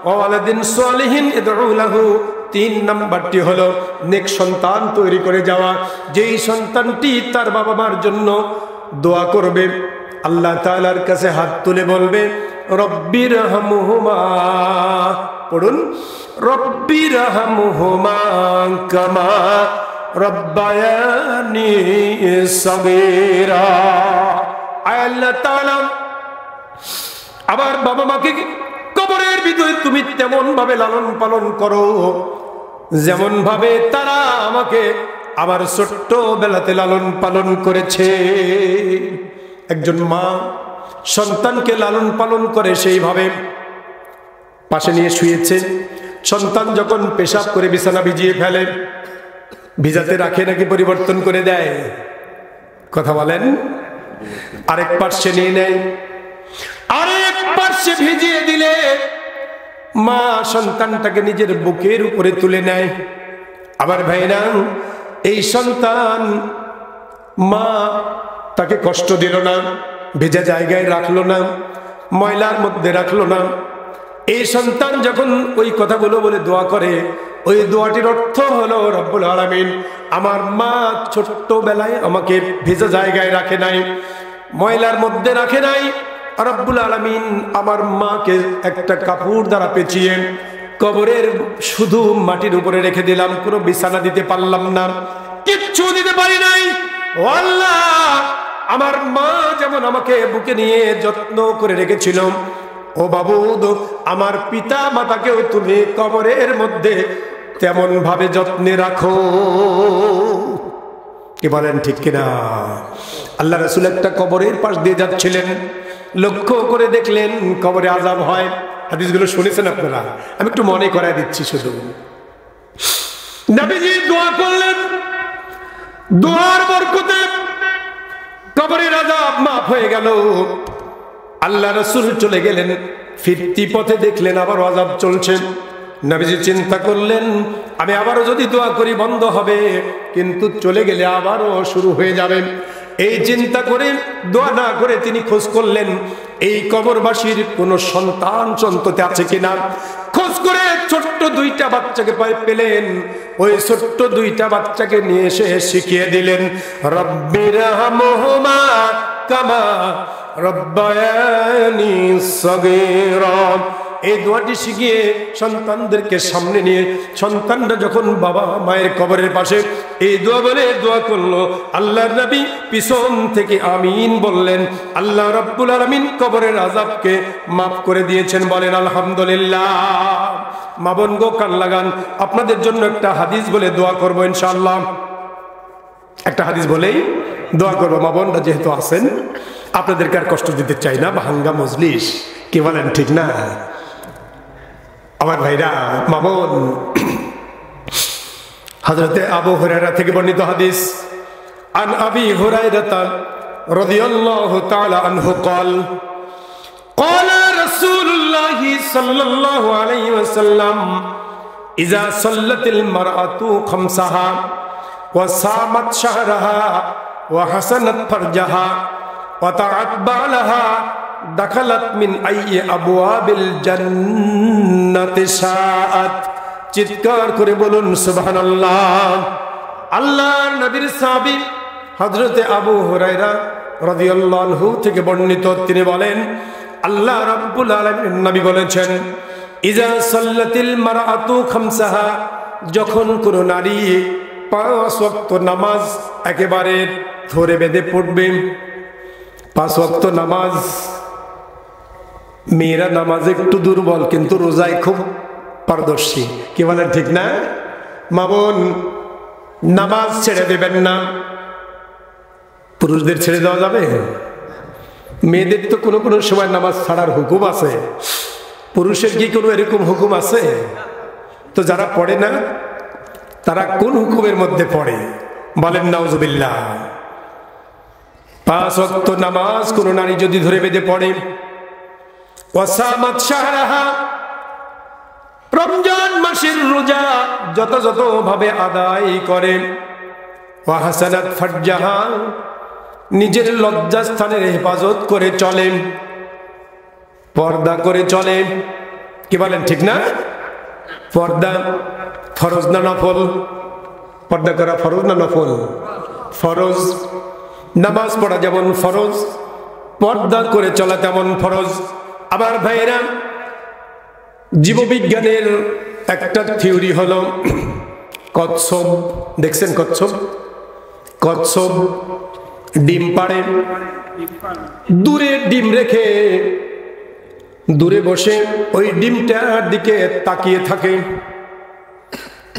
ওয়ালাদিন সালিহিন ইদউ লাহু, 3 নাম্বারটি হলো নেক সন্তান তৈরি করে যাওয়া, যেই সন্তানটি তার বাবা মার জন্য দোয়া করবে, আল্লাহ তাআলার কাছে হাত তুলে বলবে রব্বিরহামহুমা, পড়ুন রব্বিরহামহুমা কামা রব্বায়ানি সগীরা। আল্লাহ তাআলা আবার বাবা মাকে কবরের ভিতরে তুমি তেমন ভাবে লালন পালন করো, যেমন ভাবে তারা আমাকে আবার ছোট্ট বেলাতে লালন পালন করেছে। একজন মা সন্তানকে লালন পালন করে সেইভাবে পাশে নিয়ে শুয়েছে। সন্তান যখন পেশাব করে বিছানা ভিজিয়ে ফেলে, ভিজাতে রাখে নাকি পরিবর্তন করে দেয়? কথা বলেন। আরেক পাশে নিয়ে নেয়, আরেক পাশে ভিজিয়ে দিলে মা সন্তানটাকে নিজের বুকের উপরে তুলে নেয়। আবার ভাইরা, এই সন্তান মা তাকে কষ্ট দিল না, ভেজা জায়গায় রাখলো না, ময়লার মধ্যে রাখলো না। এই সন্তান যখন ওই কথাগুলো বলে দোয়া করে, ওই দোয়াটির অর্থ হলো রব্বুল আলামিন আমার মা ছোট্ট বেলায় আমাকে ভেজা জায়গায় রাখে নাই, ময়লার মধ্যে রাখে নাই। রব্বুল আলামিন আমার মাকে একটা কাপড় দ্বারা পেঁচিয়ে কবরের শুধু মাটির উপরে রেখে দিলাম, কোনো বিছানা দিতে পারলাম না, কিচ্ছু দিতে পারি নাই। ও আল্লাহ, আমার মা যেমন আমাকে বুকে নিয়ে যত্ন করে রেখেছিল, ও বাবুদ আমার পিতা মাতাকেও তুমি কবরের মধ্যে তেমন ভাবে যত্নে রাখো। কি বলেন ঠিক কিনা? আল্লাহ রাসূল একটা কবরের পাশ দিয়ে যাচ্ছিলেন, লক্ষ্য করে দেখলেন কবরে আযাব হয়। হাদিসগুলো শুনেছেন আপনারা, আমি একটু মনে করায় দিচ্ছি শুধু। নবীজি দোয়া করলেন, দোয়ার বরকতে কবরের আযাব মাফ হয়ে গেল। আল্লাহ রাসূল চলে গেলেন, ফিরতি পথে দেখলেন আবার আযাব চলছে। নবীজি চিন্তা করলেন আমি আবারও যদি দোয়া করি বন্ধ হবে, কিন্তু চলে গেলে আবারও শুরু হয়ে যাবে। এই চিন্তা করে দোয়া না করে তিনি খোঁজ করলেন এই কবরবাসীর কোনো সন্তান সন্ততি আছে কিনা। খোঁজ করে ছোট্ট 2টা বাচ্চাকে পেলেন। ওই ছোট্ট 2টা বাচ্চাকে নিয়ে এসে শিখিয়ে দিলেন রব্বিরহামহুমা কামা রব্বায়ানি সগীরা। এই দোয়াটি শিখিয়ে সন্তানদেরকে সামনে নিয়ে সন্তানরা যখন বাবা মায়ের কবরের পাশে এই দোয়া বলে দোয়া করলো, আল্লাহর নবী পিছন থেকে আমিন বললেন। আল্লাহ রাব্বুল আলামিন কবরের আযাবকে মাফ করে দিয়েছেন। বলেন আলহামদুলিল্লাহ। মা বোন গো কান লাগান, আপনাদের জন্য একটা হাদিস বলে দোয়া করবো ইনশাআল্লাহ। একটা হাদিস বলেই দোয়া করবো। মা বোনরা যেহেতু আছেন, আপনাদেরকে আর কষ্ট দিতে চাই না, ভাঙ্গা মজলিস। কি বলেন ঠিক না আমার ভাইরা? মা বোন, হযরতে আবু হুরায়রা থেকে বর্ণিত হাদিস, আন আবি হুরায়রা রাদিয়াল্লাহু তাআলা আনহু قال قال رسول الله صلى الله عليه وسلم اذا صلت المرأة خمسها وصامت شهرها وحسنت فرجها وطاعت بعلها دخلت من أي أبواب الجنة شاءت। চিৎকার করে বলুন সুবহানাল্লাহ। আল্লাহর নবীর সাহাবী হযরতে আবু হুরায়রা রাদিয়াল্লাহু আনহু থেকে বর্ণিত, তিনি বলেন আল্লাহ রাব্বুল আলামিন নবী বলেছেন ইজা সাল্লাতিল মারআতু খামসাহা, যখন কোন নারী 5 ওয়াক্ত নামাজ একেবারে ধরে বেঁধে পড়বে, 5 ওয়াক্ত নামাজ মেয়েরা নামাজে একটু দুর্বল কিন্তু রোজায় খুব পারদর্শী। কি বলেন ঠিক না? মা বোন, নামাজ ছেড়ে দেবেন না। পুরুষদের ছেড়ে দেওয়া যাবে? মেয়েদের তো কোনো কোনো সময় নামাজ ছাড়ার হুকুম আছে, পুরুষের কি কোনো এরকম হুকুম আছে? তো যারা পড়ে না তারা কোন হুকুমের মধ্যে পড়ে? বলেন নাউজুবিল্লাহ। 5 ওয়াক্ত নামাজ কোন নারী যদি ধরে বেঁধে পড়ে, ওয়াসামাত শাহরাহা, রমজান মাসের রোজা যথাযথ ভাবে আদায় করে, ওয়াহাসানাত ফারজাহা, নিজের লজ্জাস্থানের হেফাজত করে চলে, পর্দা করে চলে। কি বলেন ঠিক না? পর্দা ফরজ না নফল? পর্দা করা ফরজ না নফল? ফরজ। নামাজ পড়া যেমন ফরজ, পর্দা করে চলা তেমন ফরজ। আবার ভাইরা, জীববিজ্ঞানের একটা থিওরি হলো কচ্ছপ। দেখছেন কচ্ছপ? কচ্ছপ ডিম পাড়ে, দূরে ডিম রেখে দূরে বসে ওই ডিমটার দিকে তাকিয়ে থাকে।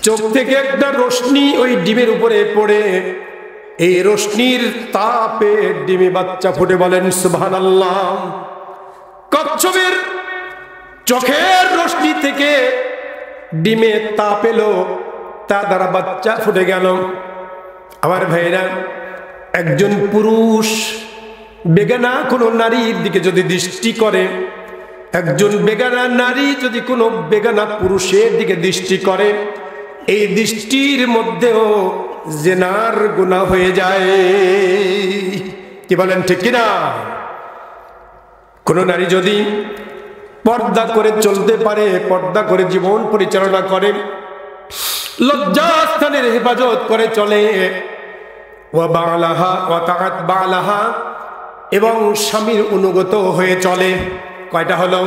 চোখ থেকে একটা রশ্মি ওই ডিমের উপরে পড়ে, এই রশ্মির তাপে ডিমে বাচ্চা ফুটে। বলেন সুবহানাল্লাহ। কচ্ছপের চোখের রশ্মি থেকে ডিমে তাপ এলো, তা দ্বারা বাচ্চা ফুটে গেল। আমার ভাইরা, একজন পুরুষ বেগানা কোনো নারীর দিকে যদি দৃষ্টি করে, একজন বেগানা নারী যদি কোনো বেগানা পুরুষের দিকে দৃষ্টি করে, এই দৃষ্টির মধ্যেও জিনার গুনাহ হয়ে যায়। কি বলেন ঠিক কিনা? কোন নারী যদি পর্দা করে চলতে পারে, পর্দা করে জীবন পরিচালনা করে, লজ্জাস্থানের হেফাজত করে চলে, ওয়া বালাহা ওয়া তাআত বালাহা, এবং স্বামীর অনুগত হয়ে চলে। কয়টা হলো?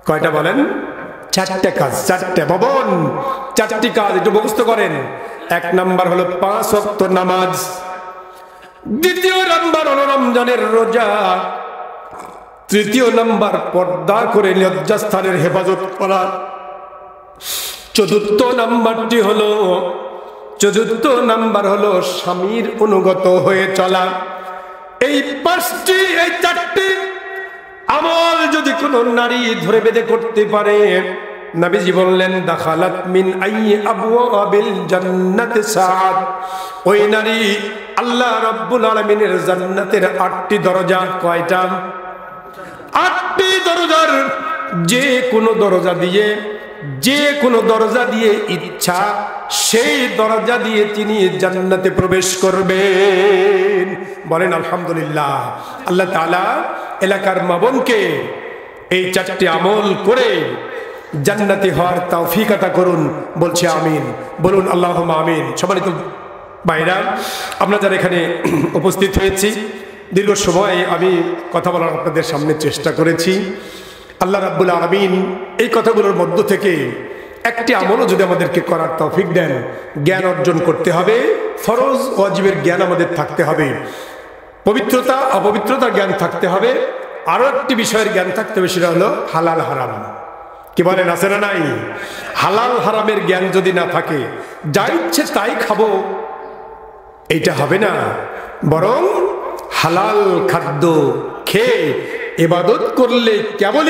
কয়টা বলেন? 4টে কাজ। 4টে ভবন, 4টি কাজ একটু মুখস্থ করেন। 1 নাম্বার হলো 5 ওয়াক্ত নামাজ, 2য় নাম্বার হলো রমজানের রোজা, 3য় নাম্বার পর্দা করে লজ্জাস্থানের হেফাজত করা, 4র্থ নাম্বার হলো স্বামীর অনুগত হয়ে চলা। এই 5টি, এই 4টি আমল যদি কোন নারী ধরে বেঁধে করতে পারে, নবীজি বললেন দাখালাত মিন আইয়ি আবওয়াবিল জান্নাতি সাআদ, ওই নারী আল্লাহ রাব্বুল আলামিনের জান্নাতের 8টি দরজা। কয়টা? 8টি দরজার যে কোনো দরজা দিয়ে ইচ্ছা সেই দরজা দিয়ে তিনি জান্নাতে প্রবেশ করবেন। বলেন আলহামদুলিল্লাহ। আল্লাহ তাআলা এলাকার মা বোনকে এই 4টি আমল করে জান্নাতি হওয়ার তৌফিক আতা করুন। বলছে আমিন। বলুন আল্লাহুম্মা আমিন। সম্মানিত ভাইরা, আমরা যারা এখানে উপস্থিত হয়েছি, দীর্ঘ সময় আমি কথা বলার আপনাদের সামনে চেষ্টা করেছি। আল্লাহ রাব্বুল আলামিন এই কথাগুলোর মধ্য থেকে একটি আমলও যদি আমাদেরকে করার তৌফিক দেন, জ্ঞান অর্জন করতে হবে, ফরজ ওয়াজিবের জ্ঞান আমাদের থাকতে হবে, পবিত্রতা অপবিত্রতার জ্ঞান থাকতে হবে, আরো একটি বিষয়ের জ্ঞান থাকতে হবে, সেটা হলো হালাল হারাম। কি বলেন, আছে না নাই? হালাল হারামের জ্ঞান যদি না থাকে, যা ইচ্ছে তাই খাবো, এইটা হবে না। বরং হালাল খাদ্য খেয়ে ইবাদত করলে কেবল